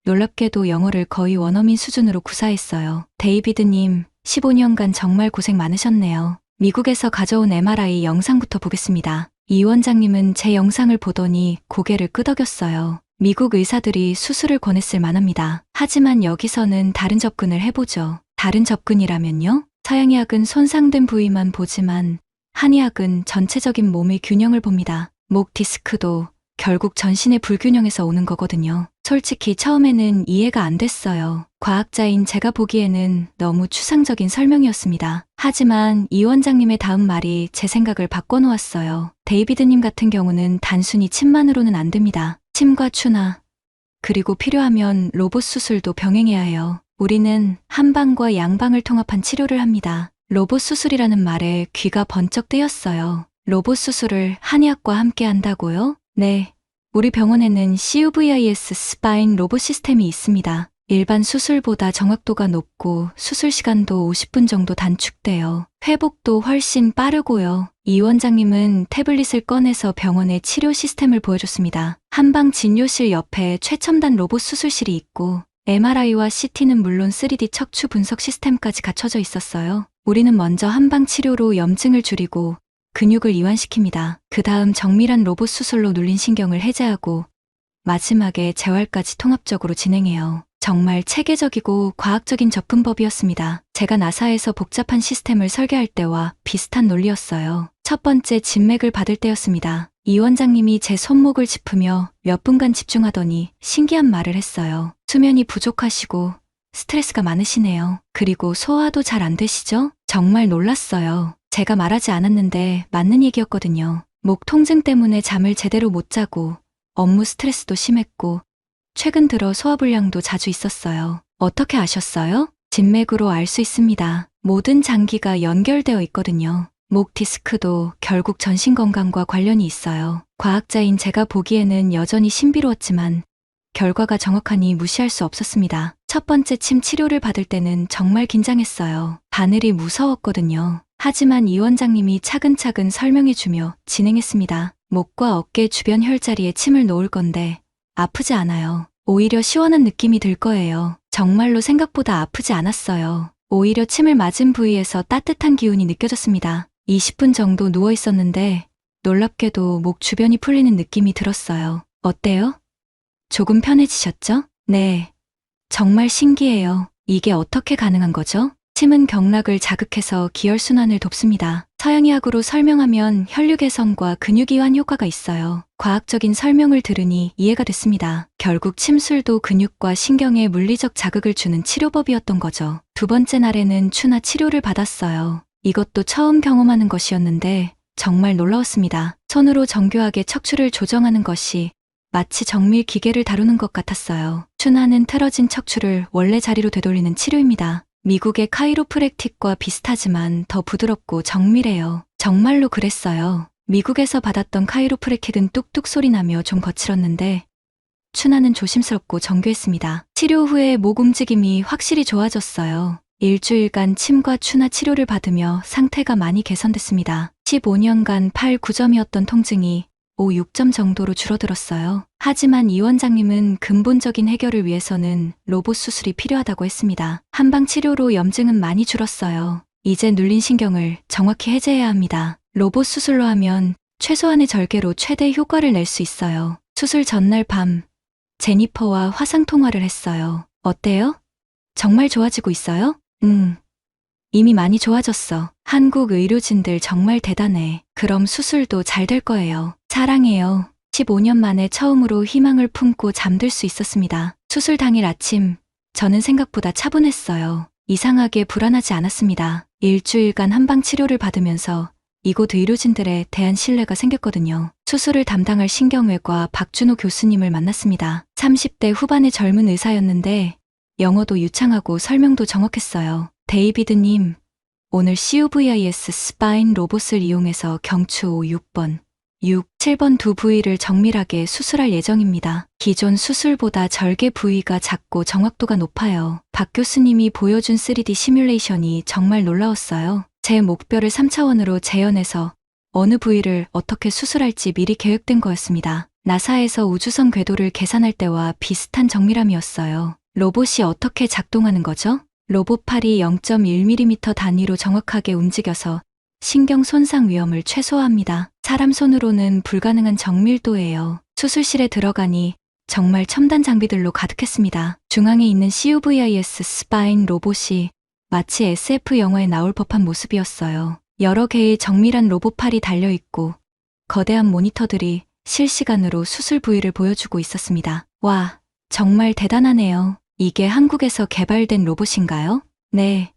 놀랍게도 영어를 거의 원어민 수준으로 구사했어요. 데이비드님, 15년간 정말 고생 많으셨네요. 미국에서 가져온 MRI 영상부터 보겠습니다. 이 원장님은 제 영상을 보더니 고개를 끄덕였어요. 미국 의사들이 수술을 권했을 만합니다. 하지만 여기서는 다른 접근을 해보죠. 다른 접근이라면요? 서양의학은 손상된 부위만 보지만 한의학은 전체적인 몸의 균형을 봅니다. 목 디스크도 결국 전신의 불균형에서 오는 거거든요. 솔직히 처음에는 이해가 안 됐어요. 과학자인 제가 보기에는 너무 추상적인 설명이었습니다. 하지만 이 원장님의 다음 말이 제 생각을 바꿔놓았어요. 데이비드님 같은 경우는 단순히 침만으로는 안 됩니다. 침과 추나, 그리고 필요하면 로봇 수술도 병행해야 해요. 우리는 한방과 양방을 통합한 치료를 합니다. 로봇 수술이라는 말에 귀가 번쩍 뜨였어요. 로봇 수술을 한의학과 함께 한다고요? 네. 우리 병원에는 CUVIS 스파인 로봇 시스템이 있습니다. 일반 수술보다 정확도가 높고 수술 시간도 50분 정도 단축돼요. 회복도 훨씬 빠르고요. 이 원장님은 태블릿을 꺼내서 병원의 치료 시스템을 보여줬습니다. 한방 진료실 옆에 최첨단 로봇 수술실이 있고 MRI와 CT는 물론 3D 척추 분석 시스템까지 갖춰져 있었어요. 우리는 먼저 한방 치료로 염증을 줄이고 근육을 이완시킵니다. 그 다음 정밀한 로봇 수술로 눌린 신경을 해제하고 마지막에 재활까지 통합적으로 진행해요. 정말 체계적이고 과학적인 접근법이었습니다. 제가 나사에서 복잡한 시스템을 설계할 때와 비슷한 논리였어요. 첫 번째 진맥을 받을 때였습니다. 이 원장님이 제 손목을 짚으며 몇 분간 집중하더니 신기한 말을 했어요. 수면이 부족하시고 스트레스가 많으시네요. 그리고 소화도 잘 안 되시죠? 정말 놀랐어요. 제가 말하지 않았는데 맞는 얘기였거든요. 목 통증 때문에 잠을 제대로 못 자고 업무 스트레스도 심했고 최근 들어 소화불량도 자주 있었어요. 어떻게 아셨어요? 진맥으로 알 수 있습니다. 모든 장기가 연결되어 있거든요. 목 디스크도 결국 전신 건강과 관련이 있어요. 과학자인 제가 보기에는 여전히 신비로웠지만 결과가 정확하니 무시할 수 없었습니다. 첫 번째 침 치료를 받을 때는 정말 긴장했어요. 바늘이 무서웠거든요. 하지만 이 원장님이 차근차근 설명해주며 진행했습니다. 목과 어깨 주변 혈자리에 침을 놓을 건데 아프지 않아요. 오히려 시원한 느낌이 들 거예요. 정말로 생각보다 아프지 않았어요. 오히려 침을 맞은 부위에서 따뜻한 기운이 느껴졌습니다. 20분 정도 누워 있었는데 놀랍게도 목 주변이 풀리는 느낌이 들었어요. 어때요? 조금 편해지셨죠? 네. 정말 신기해요. 이게 어떻게 가능한 거죠? 침은 경락을 자극해서 기혈순환을 돕습니다. 서양의학으로 설명하면 혈류 개선과 근육 이완 효과가 있어요. 과학적인 설명을 들으니 이해가 됐습니다. 결국 침술도 근육과 신경에 물리적 자극을 주는 치료법이었던 거죠. 두 번째 날에는 추나 치료를 받았어요. 이것도 처음 경험하는 것이었는데 정말 놀라웠습니다. 손으로 정교하게 척추를 조정하는 것이 마치 정밀 기계를 다루는 것 같았어요. 추나는 틀어진 척추를 원래 자리로 되돌리는 치료입니다. 미국의 카이로프랙틱과 비슷하지만 더 부드럽고 정밀해요. 정말로 그랬어요. 미국에서 받았던 카이로프랙틱은 뚝뚝 소리나며 좀 거칠었는데 추나는 조심스럽고 정교했습니다. 치료 후에 목 움직임이 확실히 좋아졌어요. 일주일간 침과 추나 치료를 받으며 상태가 많이 개선됐습니다. 15년간 8, 9점이었던 통증이 5, 6점 정도로 줄어들었어요. 하지만 이 원장님은 근본적인 해결을 위해서는 로봇 수술이 필요하다고 했습니다. 한방 치료로 염증은 많이 줄었어요. 이제 눌린 신경을 정확히 해제해야 합니다. 로봇 수술로 하면 최소한의 절개로 최대 효과를 낼 수 있어요. 수술 전날 밤 제니퍼와 화상 통화를 했어요. 어때요? 정말 좋아지고 있어요? 이미 많이 좋아졌어. 한국 의료진들 정말 대단해. 그럼 수술도 잘 될 거예요. 사랑해요. 15년 만에 처음으로 희망을 품고 잠들 수 있었습니다. 수술 당일 아침, 저는 생각보다 차분했어요. 이상하게 불안하지 않았습니다. 일주일간 한방 치료를 받으면서 이곳 의료진들에 대한 신뢰가 생겼거든요. 수술을 담당할 신경외과 박준호 교수님을 만났습니다. 30대 후반의 젊은 의사였는데 영어도 유창하고 설명도 정확했어요. 데이비드님, 오늘 CUVIS 스파인 로봇을 이용해서 경추 5, 6번, 6, 7번 두 부위를 정밀하게 수술할 예정입니다. 기존 수술보다 절개 부위가 작고 정확도가 높아요. 박 교수님이 보여준 3D 시뮬레이션이 정말 놀라웠어요. 제 목뼈를 3차원으로 재현해서 어느 부위를 어떻게 수술할지 미리 계획된 거였습니다. 나사에서 우주선 궤도를 계산할 때와 비슷한 정밀함이었어요. 로봇이 어떻게 작동하는 거죠? 로봇팔이 0.1mm 단위로 정확하게 움직여서 신경 손상 위험을 최소화합니다. 사람 손으로는 불가능한 정밀도예요. 수술실에 들어가니 정말 첨단 장비들로 가득했습니다. 중앙에 있는 CUVIS 스파인 로봇이 마치 SF 영화에 나올 법한 모습이었어요. 여러 개의 정밀한 로봇팔이 달려있고 거대한 모니터들이 실시간으로 수술 부위를 보여주고 있었습니다. 와, 정말 대단하네요. 이게 한국에서 개발된 로봇인가요? 네.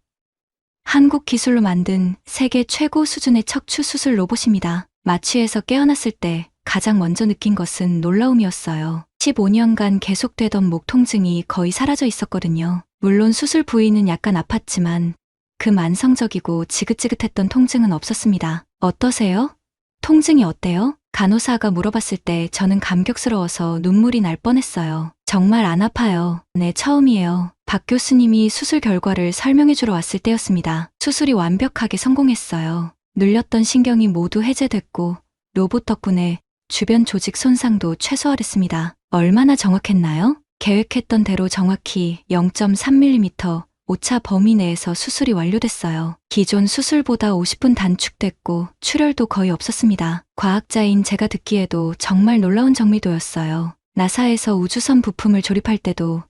한국 기술로 만든 세계 최고 수준의 척추 수술 로봇입니다. 마취에서 깨어났을 때 가장 먼저 느낀 것은 놀라움이었어요. 15년간 계속되던 목 통증이 거의 사라져 있었거든요. 물론 수술 부위는 약간 아팠지만 그 만성적이고 지긋지긋했던 통증은 없었습니다. 어떠세요? 통증이 어때요? 간호사가 물어봤을 때 저는 감격스러워서 눈물이 날 뻔했어요. 정말 안 아파요. 네, 처음이에요. 박 교수님이 수술 결과를 설명해주러 왔을 때였습니다. 수술이 완벽하게 성공했어요. 눌렸던 신경이 모두 해제됐고 로봇 덕분에 주변 조직 손상도 최소화됐습니다. 얼마나 정확했나요? 계획했던 대로 정확히 0.3mm 오차 범위 내에서 수술이 완료됐어요. 기존 수술보다 50분 단축됐고 출혈도 거의 없었습니다. 과학자인 제가 듣기에도 정말 놀라운 정밀도였어요. 나사에서 우주선 부품을 조립할 때도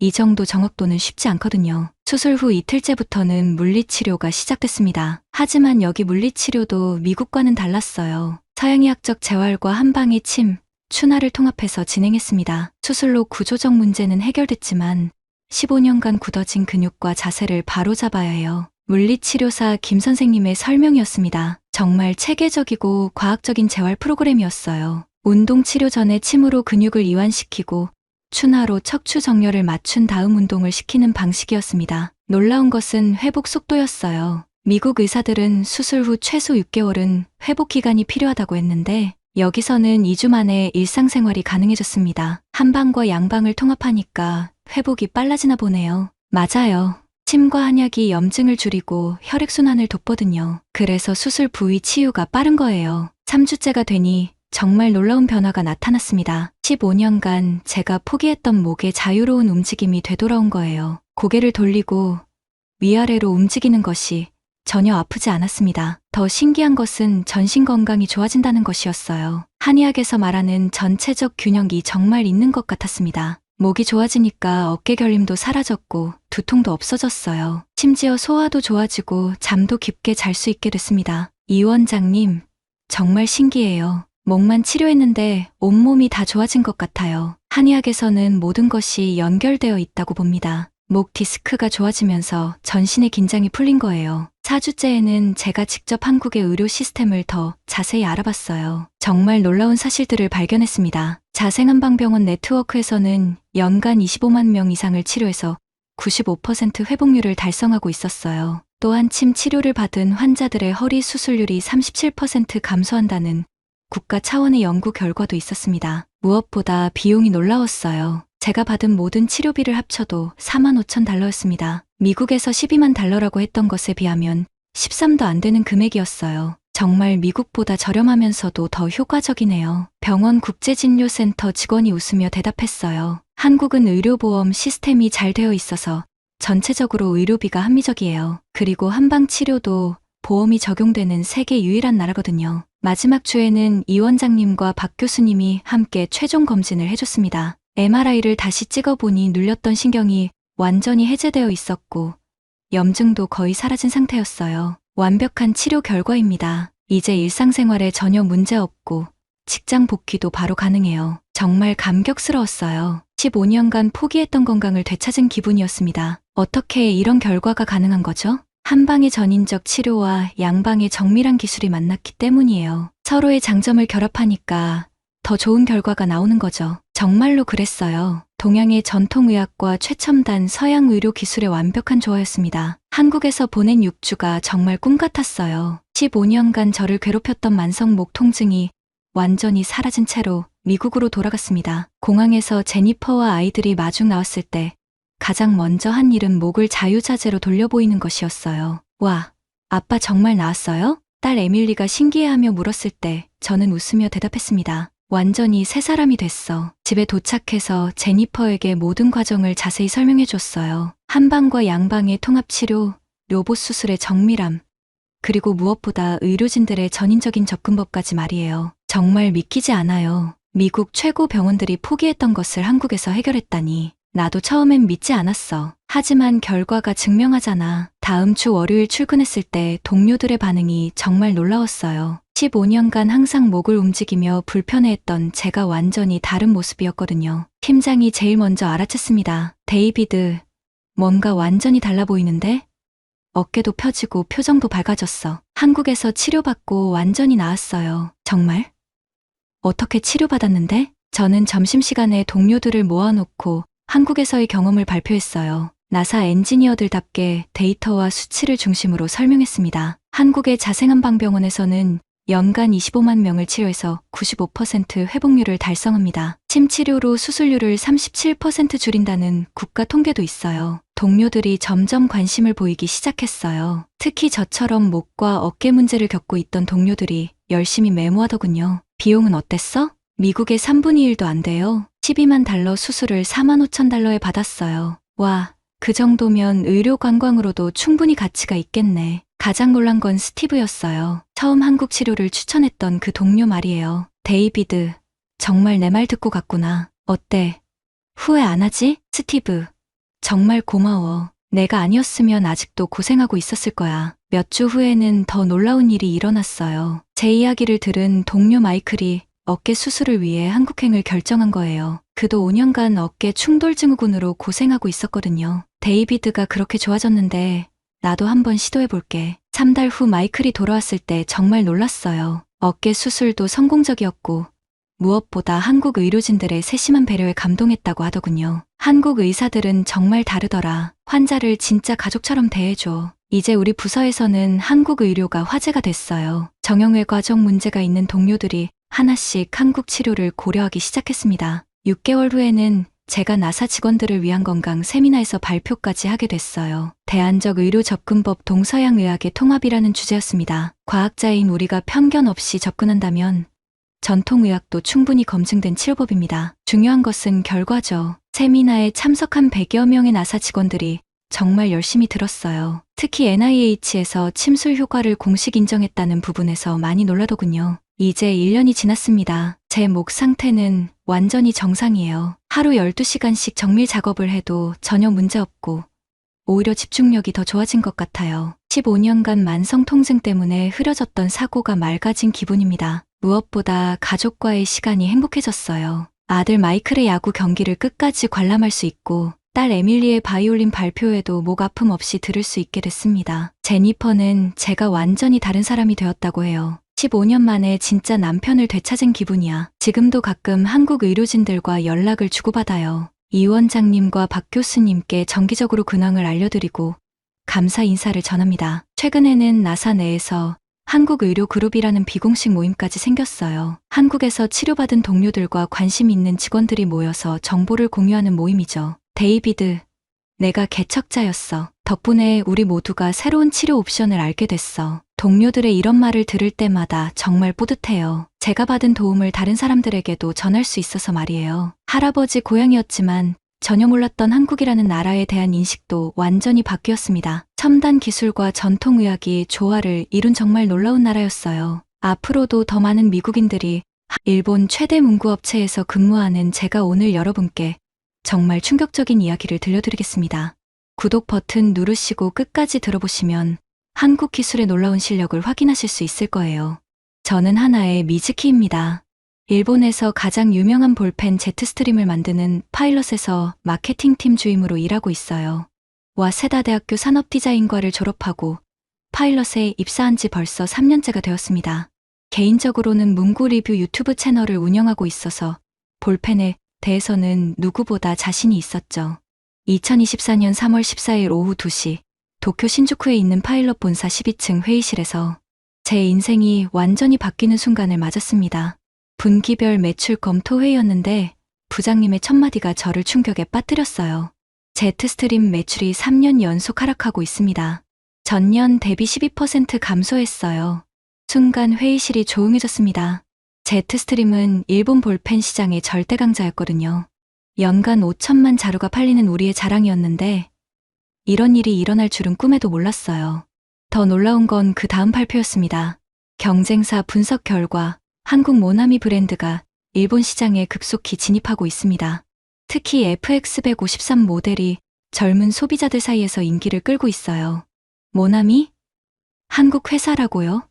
이 정도 정확도는 쉽지 않거든요. 수술 후 이틀째부터는 물리치료가 시작됐습니다. 하지만 여기 물리치료도 미국과는 달랐어요. 서양의학적 재활과 한방의 침, 추나를 통합해서 진행했습니다. 수술로 구조적 문제는 해결됐지만 15년간 굳어진 근육과 자세를 바로잡아야 해요. 물리치료사 김 선생님의 설명이었습니다. 정말 체계적이고 과학적인 재활 프로그램이었어요. 운동 치료 전에 침으로 근육을 이완시키고 추나로 척추 정렬을 맞춘 다음 운동을 시키는 방식이었습니다. 놀라운 것은 회복 속도였어요. 미국 의사들은 수술 후 최소 6개월은 회복 기간이 필요하다고 했는데 여기서는 2주 만에 일상생활이 가능해졌습니다. 한방과 양방을 통합하니까 회복이 빨라지나 보네요. 맞아요. 침과 한약이 염증을 줄이고 혈액순환을 돕거든요. 그래서 수술 부위 치유가 빠른 거예요. 3주째가 되니 정말 놀라운 변화가 나타났습니다. 15년간 제가 포기했던 목의 자유로운 움직임이 되돌아온 거예요. 고개를 돌리고 위아래로 움직이는 것이 전혀 아프지 않았습니다. 더 신기한 것은 전신 건강이 좋아진다는 것이었어요. 한의학에서 말하는 전체적 균형이 정말 있는 것 같았습니다. 목이 좋아지니까 어깨 결림도 사라졌고 두통도 없어졌어요. 심지어 소화도 좋아지고 잠도 깊게 잘 수 있게 됐습니다. 이 원장님, 정말 신기해요. 목만 치료했는데 온몸이 다 좋아진 것 같아요. 한의학에서는 모든 것이 연결되어 있다고 봅니다. 목 디스크가 좋아지면서 전신의 긴장이 풀린 거예요. 4주째에는 제가 직접 한국의 의료 시스템을 더 자세히 알아봤어요. 정말 놀라운 사실들을 발견했습니다. 자생한방병원 네트워크에서는 연간 25만 명 이상을 치료해서 95% 회복률을 달성하고 있었어요. 또한 침 치료를 받은 환자들의 허리 수술률이 37% 감소한다는 국가 차원의 연구 결과도 있었습니다. 무엇보다 비용이 놀라웠어요. 제가 받은 모든 치료비를 합쳐도 45,000달러였습니다. 미국에서 12만 달러라고 했던 것에 비하면 13도 안 되는 금액이었어요. 정말 미국보다 저렴하면서도 더 효과적이네요. 병원 국제진료센터 직원이 웃으며 대답했어요. 한국은 의료보험 시스템이 잘 되어 있어서 전체적으로 의료비가 합리적이에요. 그리고 한방치료도 보험이 적용되는 세계 유일한 나라거든요. 마지막 주에는 이 원장님과 박 교수님이 함께 최종 검진을 해줬습니다. MRI를 다시 찍어보니 눌렸던 신경이 완전히 해제되어 있었고 염증도 거의 사라진 상태였어요. 완벽한 치료 결과입니다. 이제 일상생활에 전혀 문제 없고 직장 복귀도 바로 가능해요. 정말 감격스러웠어요. 15년간 포기했던 건강을 되찾은 기분이었습니다. 어떻게 이런 결과가 가능한 거죠? 한방의 전인적 치료와 양방의 정밀한 기술이 만났기 때문이에요. 서로의 장점을 결합하니까 더 좋은 결과가 나오는 거죠. 정말로 그랬어요. 동양의 전통의학과 최첨단 서양 의료 기술의 완벽한 조화였습니다. 한국에서 보낸 6주가 정말 꿈 같았어요. 15년간 저를 괴롭혔던 만성 목 통증이 완전히 사라진 채로 미국으로 돌아갔습니다. 공항에서 제니퍼와 아이들이 마중 나왔을 때 가장 먼저 한 일은 목을 자유자재로 돌려보이는 것이었어요. 와, 아빠 정말 나았어요? 딸 에밀리가 신기해하며 물었을 때 저는 웃으며 대답했습니다. 완전히 새 사람이 됐어. 집에 도착해서 제니퍼에게 모든 과정을 자세히 설명해줬어요. 한방과 양방의 통합치료, 로봇 수술의 정밀함, 그리고 무엇보다 의료진들의 전인적인 접근법까지 말이에요. 정말 믿기지 않아요. 미국 최고 병원들이 포기했던 것을 한국에서 해결했다니. 나도 처음엔 믿지 않았어. 하지만 결과가 증명하잖아. 다음 주 월요일 출근했을 때 동료들의 반응이 정말 놀라웠어요. 15년간 항상 목을 움직이며 불편해했던 제가 완전히 다른 모습이었거든요. 팀장이 제일 먼저 알아챘습니다. 데이비드, 뭔가 완전히 달라 보이는데? 어깨도 펴지고 표정도 밝아졌어. 한국에서 치료받고 완전히 나았어요. 정말? 어떻게 치료받았는데? 저는 점심시간에 동료들을 모아놓고 한국에서의 경험을 발표했어요. 나사 엔지니어들답게 데이터와 수치를 중심으로 설명했습니다. 한국의 자생한방병원에서는 연간 25만 명을 치료해서 95% 회복률을 달성합니다. 침치료로 수술률을 37% 줄인다는 국가 통계도 있어요. 동료들이 점점 관심을 보이기 시작했어요. 특히 저처럼 목과 어깨 문제를 겪고 있던 동료들이 열심히 메모하더군요. 비용은 어땠어? 미국의 3분의 1도 안 돼요. 12만 달러 수술을 4만 5천 달러에 받았어요. 와, 그 정도면 의료 관광으로도 충분히 가치가 있겠네. 가장 놀란 건 스티브였어요. 처음 한국 치료를 추천했던 그 동료 말이에요. 데이비드, 정말 내 말 듣고 갔구나. 어때? 후회 안 하지? 스티브, 정말 고마워. 내가 아니었으면 아직도 고생하고 있었을 거야. 몇 주 후에는 더 놀라운 일이 일어났어요. 제 이야기를 들은 동료 마이클이 어깨 수술을 위해 한국행을 결정한 거예요. 그도 5년간 어깨 충돌 증후군으로 고생하고 있었거든요. 데이비드가 그렇게 좋아졌는데 나도 한번 시도해볼게. 3달 후 마이클이 돌아왔을 때 정말 놀랐어요. 어깨 수술도 성공적이었고 무엇보다 한국 의료진들의 세심한 배려에 감동했다고 하더군요. 한국 의사들은 정말 다르더라. 환자를 진짜 가족처럼 대해줘. 이제 우리 부서에서는 한국 의료가 화제가 됐어요. 정형외 과정 문제가 있는 동료들이 하나씩 한국 치료를 고려하기 시작했습니다. 6개월 후에는 제가 나사 직원들을 위한 건강 세미나에서 발표까지 하게 됐어요. 대안적 의료 접근법 동서양 의학의 통합이라는 주제였습니다. 과학자인 우리가 편견 없이 접근한다면 전통의학도 충분히 검증된 치료법입니다. 중요한 것은 결과죠. 세미나에 참석한 100여 명의 나사 직원들이 정말 열심히 들었어요. 특히 NIH에서 침술 효과를 공식 인정했다는 부분에서 많이 놀라더군요. 이제 1년이 지났습니다. 제 목 상태는 완전히 정상이에요. 하루 12시간씩 정밀 작업을 해도 전혀 문제 없고 오히려 집중력이 더 좋아진 것 같아요. 15년간 만성 통증 때문에 흐려졌던 사고가 맑아진 기분입니다. 무엇보다 가족과의 시간이 행복해졌어요. 아들 마이클의 야구 경기를 끝까지 관람할 수 있고 딸 에밀리의 바이올린 발표회도 목 아픔 없이 들을 수 있게 됐습니다. 제니퍼는 제가 완전히 다른 사람이 되었다고 해요. 15년 만에 진짜 남편을 되찾은 기분이야. 지금도 가끔 한국 의료진들과 연락을 주고받아요. 이 원장님과 박 교수님께 정기적으로 근황을 알려드리고 감사 인사를 전합니다. 최근에는 나사 내에서 한국 의료 그룹이라는 비공식 모임까지 생겼어요. 한국에서 치료받은 동료들과 관심 있는 직원들이 모여서 정보를 공유하는 모임이죠. 데이비드, 내가 개척자였어. 덕분에 우리 모두가 새로운 치료 옵션을 알게 됐어. 동료들의 이런 말을 들을 때마다 정말 뿌듯해요. 제가 받은 도움을 다른 사람들에게도 전할 수 있어서 말이에요. 할아버지 고향이었지만 전혀 몰랐던 한국이라는 나라에 대한 인식도 완전히 바뀌었습니다. 첨단 기술과 전통의학이 조화를 이룬 정말 놀라운 나라였어요. 앞으로도 더 많은 미국인들이 일본 최대 문구업체에서 근무하는 제가 오늘 여러분께 정말 충격적인 이야기를 들려드리겠습니다. 구독 버튼 누르시고 끝까지 들어보시면 한국 기술의 놀라운 실력을 확인하실 수 있을 거예요. 저는 하나의 미즈키입니다. 일본에서 가장 유명한 볼펜 제트스트림을 만드는 파일럿에서 마케팅팀 주임으로 일하고 있어요. 와세다 대학교 산업디자인과를 졸업하고 파일럿에 입사한 지 벌써 3년째가 되었습니다. 개인적으로는 문구 리뷰 유튜브 채널을 운영하고 있어서 볼펜에 대해서는 누구보다 자신이 있었죠. 2024년 3월 14일 오후 2시 도쿄 신주쿠에 있는 파일럿 본사 12층 회의실에서 제 인생이 완전히 바뀌는 순간을 맞았습니다. 분기별 매출 검토 회의였는데 부장님의 첫마디가 저를 충격에 빠뜨렸어요. 제트스트림 매출이 3년 연속 하락하고 있습니다. 전년 대비 12% 감소했어요. 순간 회의실이 조용해졌습니다. 제트스트림은 일본 볼펜 시장의 절대 강자였거든요. 연간 5천만 자루가 팔리는 우리의 자랑이었는데 이런 일이 일어날 줄은 꿈에도 몰랐어요. 더 놀라운 건 그 다음 발표였습니다. 경쟁사 분석 결과 한국 모나미 브랜드가 일본 시장에 급속히 진입하고 있습니다. 특히 FX153 모델이 젊은 소비자들 사이에서 인기를 끌고 있어요. 모나미? 한국 회사라고요?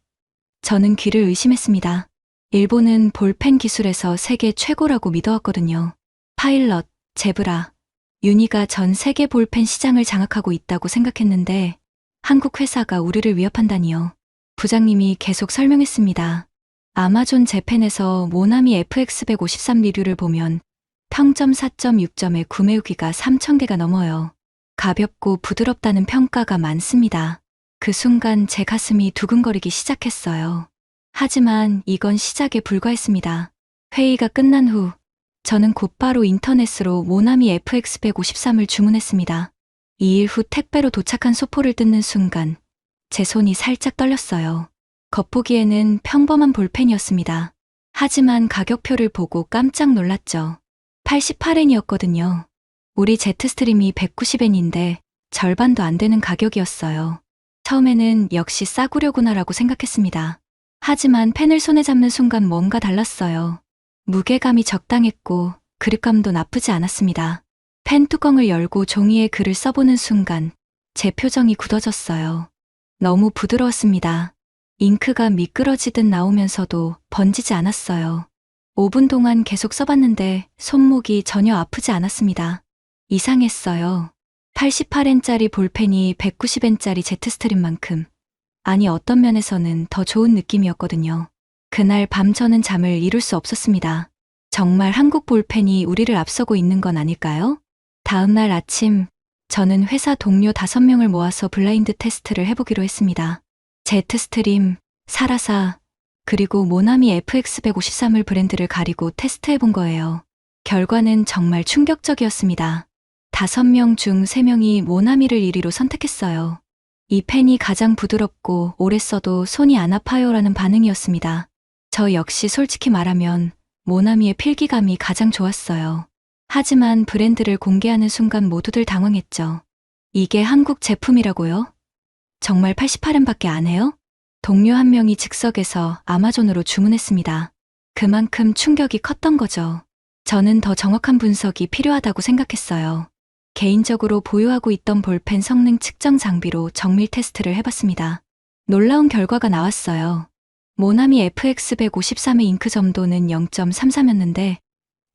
저는 귀를 의심했습니다. 일본은 볼펜 기술에서 세계 최고라고 믿어왔거든요. 파일럿, 제브라, 유니가 전 세계 볼펜 시장을 장악하고 있다고 생각했는데 한국 회사가 우리를 위협한다니요. 부장님이 계속 설명했습니다. 아마존 재팬에서 모나미 FX153 리뷰를 보면 평점 4.6점에 구매 후기가 3,000개가 넘어요. 가볍고 부드럽다는 평가가 많습니다. 그 순간 제 가슴이 두근거리기 시작했어요. 하지만 이건 시작에 불과했습니다. 회의가 끝난 후 저는 곧바로 인터넷으로 모나미 FX153을 주문했습니다. 2일 후 택배로 도착한 소포를 뜯는 순간 제 손이 살짝 떨렸어요. 겉보기에는 평범한 볼펜이었습니다. 하지만 가격표를 보고 깜짝 놀랐죠. 88엔이었거든요. 우리 제트스트림이 190엔인데 절반도 안 되는 가격이었어요. 처음에는 역시 싸구려구나라고 생각했습니다. 하지만 펜을 손에 잡는 순간 뭔가 달랐어요. 무게감이 적당했고 그립감도 나쁘지 않았습니다. 펜 뚜껑을 열고 종이에 글을 써보는 순간 제 표정이 굳어졌어요. 너무 부드러웠습니다. 잉크가 미끄러지듯 나오면서도 번지지 않았어요. 5분 동안 계속 써봤는데 손목이 전혀 아프지 않았습니다. 이상했어요. 88엔짜리 볼펜이 190엔짜리 제트스트림만큼, 아니 어떤 면에서는 더 좋은 느낌이었거든요. 그날 밤 저는 잠을 이룰 수 없었습니다. 정말 한국 볼펜이 우리를 앞서고 있는 건 아닐까요? 다음 날 아침, 저는 회사 동료 5명을 모아서 블라인드 테스트를 해보기로 했습니다. 제트스트림, 사라사, 그리고 모나미 FX153을 브랜드를 가리고 테스트해본 거예요. 결과는 정말 충격적이었습니다. 5명 중 3명이 모나미를 1위로 선택했어요. 이 펜이 가장 부드럽고 오래 써도 손이 안 아파요라는 반응이었습니다. 저 역시 솔직히 말하면 모나미의 필기감이 가장 좋았어요. 하지만 브랜드를 공개하는 순간 모두들 당황했죠. 이게 한국 제품이라고요? 정말 88엔밖에 안 해요? 동료 한 명이 즉석에서 아마존으로 주문했습니다. 그만큼 충격이 컸던 거죠. 저는 더 정확한 분석이 필요하다고 생각했어요. 개인적으로 보유하고 있던 볼펜 성능 측정 장비로 정밀 테스트를 해봤습니다. 놀라운 결과가 나왔어요. 모나미 FX153의 잉크 점도는 0.33였는데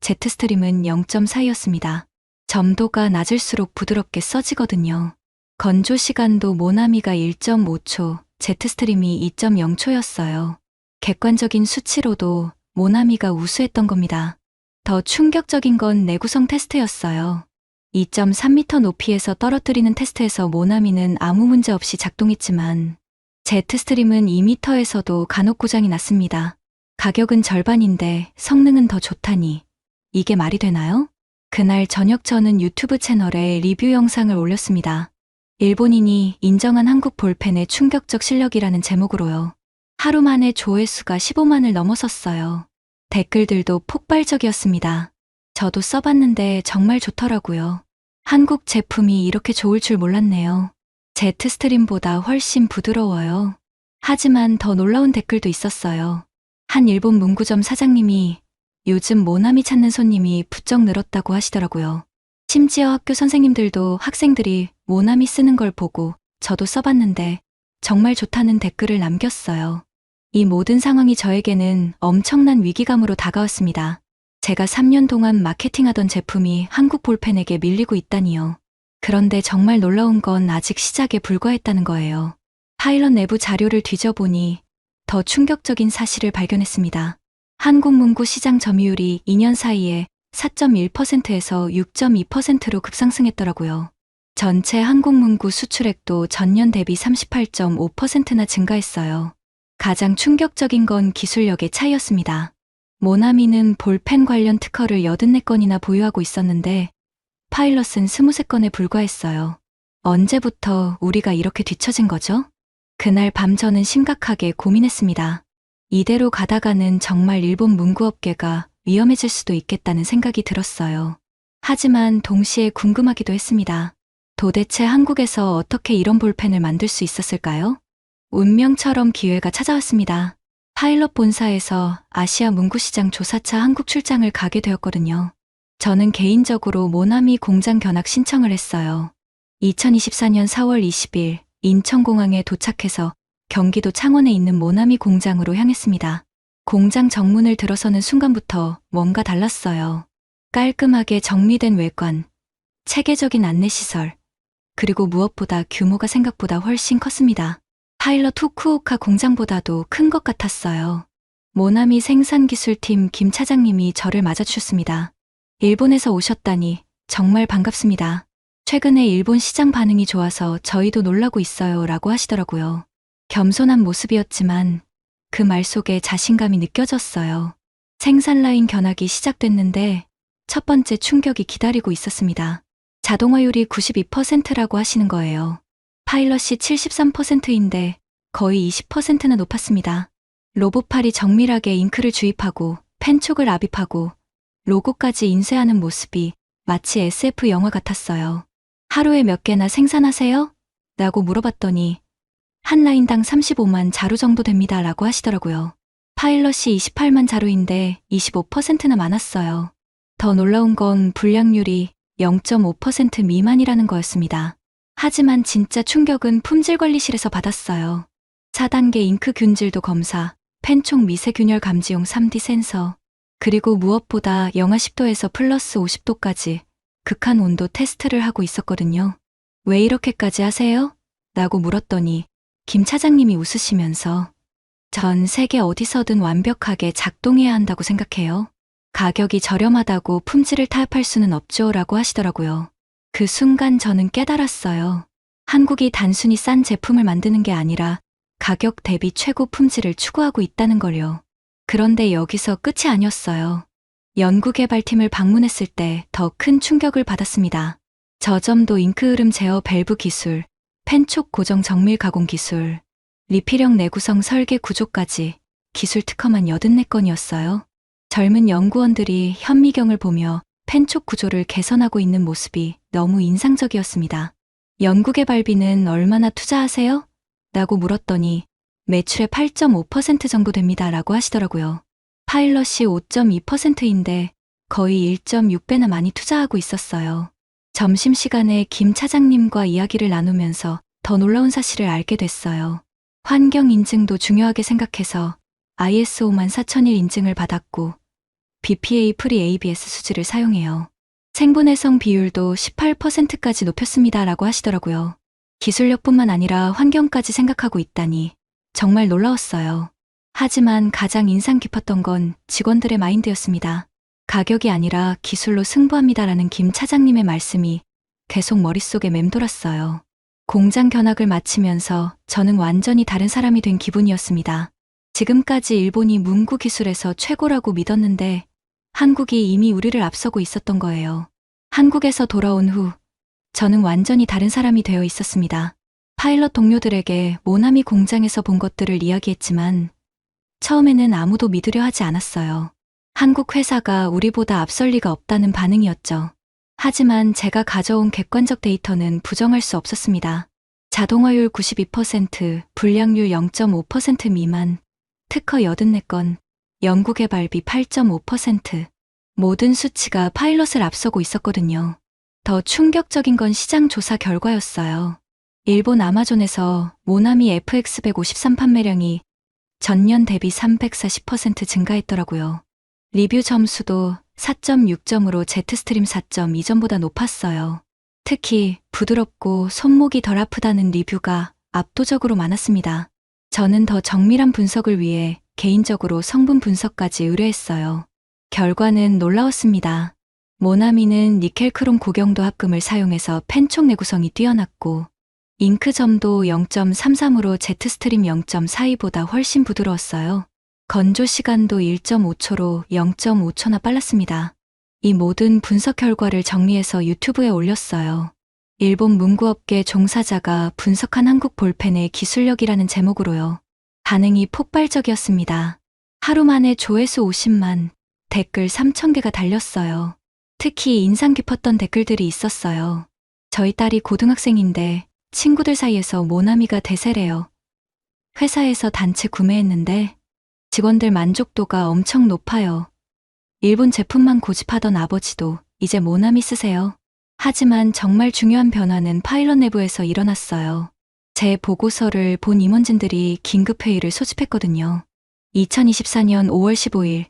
제트스트림은 0.4였습니다. 점도가 낮을수록 부드럽게 써지거든요. 건조 시간도 모나미가 1.5초, 제트스트림이 2.0초였어요. 객관적인 수치로도 모나미가 우수했던 겁니다. 더 충격적인 건 내구성 테스트였어요. 2.3m 높이에서 떨어뜨리는 테스트에서 모나미는 아무 문제 없이 작동했지만 제트스트림은 2m에서도 간혹 고장이 났습니다. 가격은 절반인데 성능은 더 좋다니 이게 말이 되나요? 그날 저녁 저는 유튜브 채널에 리뷰 영상을 올렸습니다. 일본인이 인정한 한국 볼펜의 충격적 실력이라는 제목으로요. 하루 만에 조회수가 15만을 넘어섰어요. 댓글들도 폭발적이었습니다. 저도 써봤는데 정말 좋더라고요. 한국 제품이 이렇게 좋을 줄 몰랐네요. 제트스트림보다 훨씬 부드러워요. 하지만 더 놀라운 댓글도 있었어요. 한 일본 문구점 사장님이 요즘 모나미 찾는 손님이 부쩍 늘었다고 하시더라고요. 심지어 학교 선생님들도 학생들이 모나미 쓰는 걸 보고 저도 써봤는데 정말 좋다는 댓글을 남겼어요. 이 모든 상황이 저에게는 엄청난 위기감으로 다가왔습니다. 제가 3년 동안 마케팅하던 제품이 한국 볼펜에게 밀리고 있다니요. 그런데 정말 놀라운 건 아직 시작에 불과했다는 거예요. 파일럿 내부 자료를 뒤져보니 더 충격적인 사실을 발견했습니다. 한국 문구 시장 점유율이 2년 사이에 4.1%에서 6.2%로 급상승했더라고요. 전체 한국 문구 수출액도 전년 대비 38.5%나 증가했어요. 가장 충격적인 건 기술력의 차이였습니다. 모나미는 볼펜 관련 특허를 84건이나 보유하고 있었는데 파일럿은 23건에 불과했어요. 언제부터 우리가 이렇게 뒤처진 거죠? 그날 밤 저는 심각하게 고민했습니다. 이대로 가다가는 정말 일본 문구업계가 위험해질 수도 있겠다는 생각이 들었어요. 하지만 동시에 궁금하기도 했습니다. 도대체 한국에서 어떻게 이런 볼펜을 만들 수 있었을까요? 운명처럼 기회가 찾아왔습니다. 파일럿 본사에서 아시아 문구시장 조사차 한국 출장을 가게 되었거든요. 저는 개인적으로 모나미 공장 견학 신청을 했어요. 2024년 4월 20일 인천공항에 도착해서 경기도 창원에 있는 모나미 공장으로 향했습니다. 공장 정문을 들어서는 순간부터 뭔가 달랐어요. 깔끔하게 정리된 외관, 체계적인 안내시설, 그리고 무엇보다 규모가 생각보다 훨씬 컸습니다. 파일럿 후쿠오카 공장보다도 큰 것 같았어요. 모나미 생산기술팀 김 차장님이 저를 맞아주셨습니다. 일본에서 오셨다니 정말 반갑습니다. 최근에 일본 시장 반응이 좋아서 저희도 놀라고 있어요 라고 하시더라고요. 겸손한 모습이었지만 그 말 속에 자신감이 느껴졌어요. 생산 라인 견학이 시작됐는데 첫 번째 충격이 기다리고 있었습니다. 자동화율이 92%라고 하시는 거예요. 파일럿이 73%인데 거의 20%나 높았습니다. 로봇팔이 정밀하게 잉크를 주입하고 펜촉을 압입하고 로고까지 인쇄하는 모습이 마치 SF 영화 같았어요. 하루에 몇 개나 생산하세요? 라고 물어봤더니 한 라인당 35만 자루 정도 됩니다 라고 하시더라고요. 파일럿이 28만 자루인데 25%나 많았어요. 더 놀라운 건 불량률이 0.5% 미만이라는 거였습니다. 하지만 진짜 충격은 품질관리실에서 받았어요. 4단계 잉크 균질도 검사, 펜촉 미세균열 감지용 3D 센서, 그리고 무엇보다 영하 10도에서 플러스 50도까지 극한 온도 테스트를 하고 있었거든요. 왜 이렇게까지 하세요? 라고 물었더니 김 차장님이 웃으시면서 전 세계 어디서든 완벽하게 작동해야 한다고 생각해요. 가격이 저렴하다고 품질을 타협할 수는 없죠 라고 하시더라고요. 그 순간 저는 깨달았어요. 한국이 단순히 싼 제품을 만드는 게 아니라 가격 대비 최고 품질을 추구하고 있다는 걸요. 그런데 여기서 끝이 아니었어요. 연구개발팀을 방문했을 때 더 큰 충격을 받았습니다. 저점도 잉크 흐름 제어 밸브 기술, 펜촉 고정 정밀 가공 기술, 리필형 내구성 설계 구조까지 기술 특허만 84건이었어요. 젊은 연구원들이 현미경을 보며 펜촉 구조를 개선하고 있는 모습이 너무 인상적이었습니다. 연구개발비는 얼마나 투자하세요? 라고 물었더니 매출의 8.5% 정도 됩니다 라고 하시더라고요. 파일럿이 5.2%인데 거의 1.6배나 많이 투자하고 있었어요. 점심시간에 김 차장님과 이야기를 나누면서 더 놀라운 사실을 알게 됐어요. 환경 인증도 중요하게 생각해서 ISO 14001 인증을 받았고 BPA 프리 ABS 수지를 사용해요. 생분해성 비율도 18%까지 높였습니다 라고 하시더라고요. 기술력뿐만 아니라 환경까지 생각하고 있다니 정말 놀라웠어요. 하지만 가장 인상 깊었던 건 직원들의 마인드였습니다. 가격이 아니라 기술로 승부합니다라는 김 차장님의 말씀이 계속 머릿속에 맴돌았어요. 공장 견학을 마치면서 저는 완전히 다른 사람이 된 기분이었습니다. 지금까지 일본이 문구 기술에서 최고라고 믿었는데 한국이 이미 우리를 앞서고 있었던 거예요. 한국에서 돌아온 후 저는 완전히 다른 사람이 되어 있었습니다. 파일럿 동료들에게 모나미 공장에서 본 것들을 이야기했지만 처음에는 아무도 믿으려 하지 않았어요. 한국 회사가 우리보다 앞설 리가 없다는 반응이었죠. 하지만 제가 가져온 객관적 데이터는 부정할 수 없었습니다. 자동화율 92%, 불량률 0.5% 미만, 특허 84건, 연구개발비 8.5%, 모든 수치가 파일럿을 앞서고 있었거든요. 더 충격적인 건 시장 조사 결과였어요. 일본 아마존에서 모나미 FX153 판매량이 전년 대비 340% 증가했더라고요. 리뷰 점수도 4.6점으로 제트스트림 4.2점보다 높았어요. 특히 부드럽고 손목이 덜 아프다는 리뷰가 압도적으로 많았습니다. 저는 더 정밀한 분석을 위해 개인적으로 성분 분석까지 의뢰했어요. 결과는 놀라웠습니다. 모나미는 니켈크롬 고경도 합금을 사용해서 펜촉 내구성이 뛰어났고 잉크점도 0.33으로 제트스트림 0.42보다 훨씬 부드러웠어요. 건조 시간도 1.5초로 0.5초나 빨랐습니다. 이 모든 분석 결과를 정리해서 유튜브에 올렸어요. 일본 문구업계 종사자가 분석한 한국 볼펜의 기술력이라는 제목으로요. 반응이 폭발적이었습니다. 하루 만에 조회수 50만, 댓글 3,000개가 달렸어요. 특히 인상 깊었던 댓글들이 있었어요. 저희 딸이 고등학생인데 친구들 사이에서 모나미가 대세래요. 회사에서 단체 구매했는데 직원들 만족도가 엄청 높아요. 일본 제품만 고집하던 아버지도 이제 모나미 쓰세요. 하지만 정말 중요한 변화는 파일럿 내부에서 일어났어요. 제 보고서를 본 임원진들이 긴급회의를 소집했거든요. 2024년 5월 15일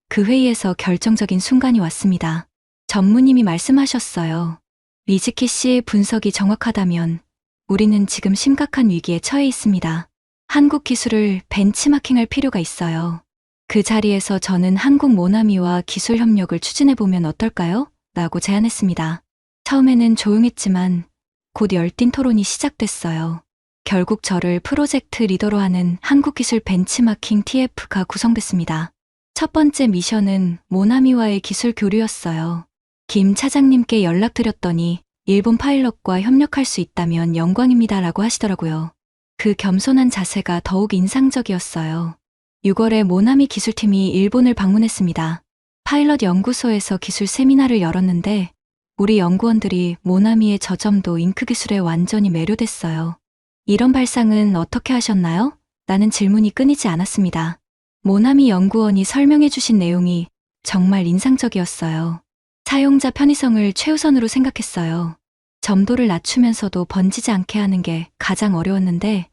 그 회의에서 결정적인 순간이 왔습니다. 전무님이 말씀하셨어요. 미즈키 씨의 분석이 정확하다면 우리는 지금 심각한 위기에 처해 있습니다. 한국 기술을 벤치마킹할 필요가 있어요. 그 자리에서 저는 한국 모나미와 기술 협력을 추진해보면 어떨까요? 라고 제안했습니다. 처음에는 조용했지만 곧 열띤 토론이 시작됐어요. 결국 저를 프로젝트 리더로 하는 한국기술 벤치마킹 TF가 구성됐습니다. 첫 번째 미션은 모나미와의 기술 교류였어요. 김 차장님께 연락드렸더니 일본 파일럿과 협력할 수 있다면 영광입니다라고 하시더라고요. 그 겸손한 자세가 더욱 인상적이었어요. 6월에 모나미 기술팀이 일본을 방문했습니다. 파일럿 연구소에서 기술 세미나를 열었는데 우리 연구원들이 모나미의 저점도 잉크 기술에 완전히 매료됐어요. 이런 발상은 어떻게 하셨나요? 라는 질문이 끊이지 않았습니다. 모나미 연구원이 설명해 주신 내용이 정말 인상적이었어요. 사용자 편의성을 최우선으로 생각했어요. 점도를 낮추면서도 번지지 않게 하는 게 가장 어려웠는데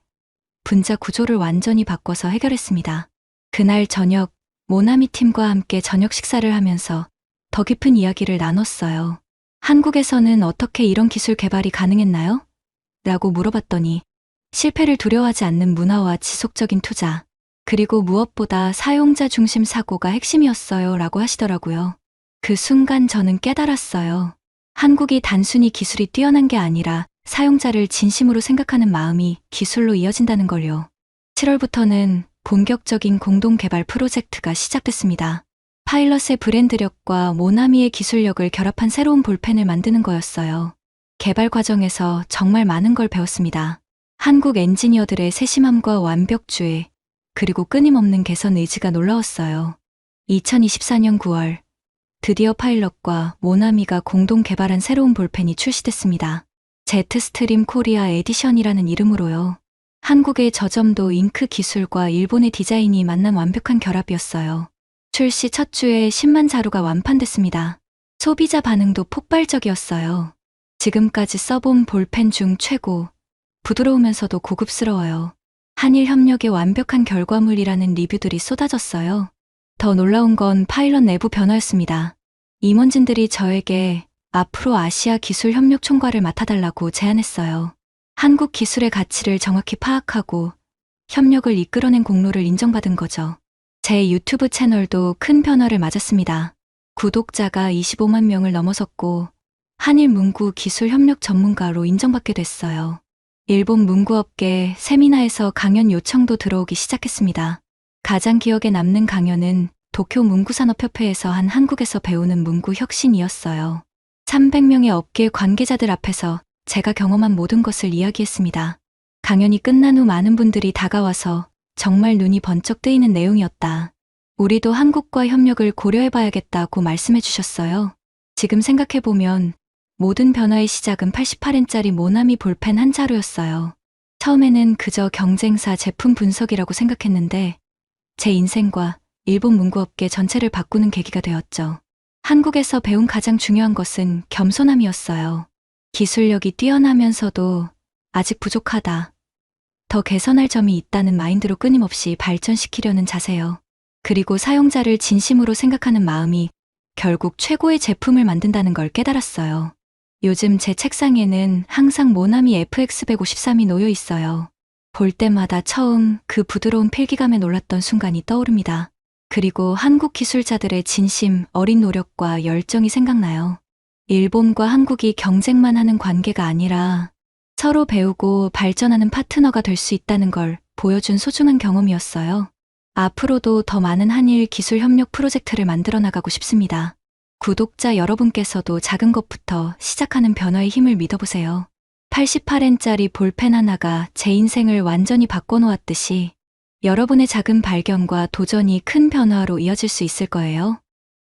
분자 구조를 완전히 바꿔서 해결했습니다. 그날 저녁 모나미 팀과 함께 저녁 식사를 하면서 더 깊은 이야기를 나눴어요. 한국에서는 어떻게 이런 기술 개발이 가능했나요? 라고 물어봤더니 실패를 두려워하지 않는 문화와 지속적인 투자, 그리고 무엇보다 사용자 중심 사고가 핵심이었어요 라고 하시더라고요. 그 순간 저는 깨달았어요. 한국이 단순히 기술이 뛰어난 게 아니라 사용자를 진심으로 생각하는 마음이 기술로 이어진다는 걸요. 7월부터는 본격적인 공동 개발 프로젝트가 시작됐습니다. 파일럿의 브랜드력과 모나미의 기술력을 결합한 새로운 볼펜을 만드는 거였어요. 개발 과정에서 정말 많은 걸 배웠습니다. 한국 엔지니어들의 세심함과 완벽주의, 그리고 끊임없는 개선 의지가 놀라웠어요. 2024년 9월, 드디어 파일럿과 모나미가 공동 개발한 새로운 볼펜이 출시됐습니다. 제트스트림 코리아 에디션이라는 이름으로요. 한국의 저점도 잉크 기술과 일본의 디자인이 만난 완벽한 결합이었어요. 출시 첫 주에 10만 자루가 완판됐습니다. 소비자 반응도 폭발적이었어요. 지금까지 써본 볼펜 중 최고, 부드러우면서도 고급스러워요. 한일 협력의 완벽한 결과물이라는 리뷰들이 쏟아졌어요. 더 놀라운 건 파일럿 내부 변화였습니다. 임원진들이 저에게 앞으로 아시아 기술 협력 총괄을 맡아달라고 제안했어요. 한국 기술의 가치를 정확히 파악하고 협력을 이끌어낸 공로를 인정받은 거죠. 제 유튜브 채널도 큰 변화를 맞았습니다. 구독자가 25만 명을 넘어섰고 한일 문구 기술 협력 전문가로 인정받게 됐어요. 일본 문구업계 세미나에서 강연 요청도 들어오기 시작했습니다. 가장 기억에 남는 강연은 도쿄 문구산업협회에서 한 한국에서 배우는 문구 혁신이었어요. 300명의 업계 관계자들 앞에서 제가 경험한 모든 것을 이야기했습니다. 강연이 끝난 후 많은 분들이 다가와서 정말 눈이 번쩍 뜨이는 내용이었다. 우리도 한국과 협력을 고려해봐야겠다고 말씀해 주셨어요. 지금 생각해보면 모든 변화의 시작은 88엔짜리 모나미 볼펜 한 자루였어요. 처음에는 그저 경쟁사 제품 분석이라고 생각했는데 제 인생과 일본 문구업계 전체를 바꾸는 계기가 되었죠. 한국에서 배운 가장 중요한 것은 겸손함이었어요. 기술력이 뛰어나면서도 아직 부족하다. 더 개선할 점이 있다는 마인드로 끊임없이 발전시키려는 자세요. 그리고 사용자를 진심으로 생각하는 마음이 결국 최고의 제품을 만든다는 걸 깨달았어요. 요즘 제 책상에는 항상 모나미 FX153이 놓여 있어요. 볼 때마다 처음 그 부드러운 필기감에 놀랐던 순간이 떠오릅니다. 그리고 한국 기술자들의 진심, 어린 노력과 열정이 생각나요. 일본과 한국이 경쟁만 하는 관계가 아니라 서로 배우고 발전하는 파트너가 될 수 있다는 걸 보여준 소중한 경험이었어요. 앞으로도 더 많은 한일 기술 협력 프로젝트를 만들어 나가고 싶습니다. 구독자 여러분께서도 작은 것부터 시작하는 변화의 힘을 믿어보세요. 88엔짜리 볼펜 하나가 제 인생을 완전히 바꿔놓았듯이 여러분의 작은 발견과 도전이 큰 변화로 이어질 수 있을 거예요.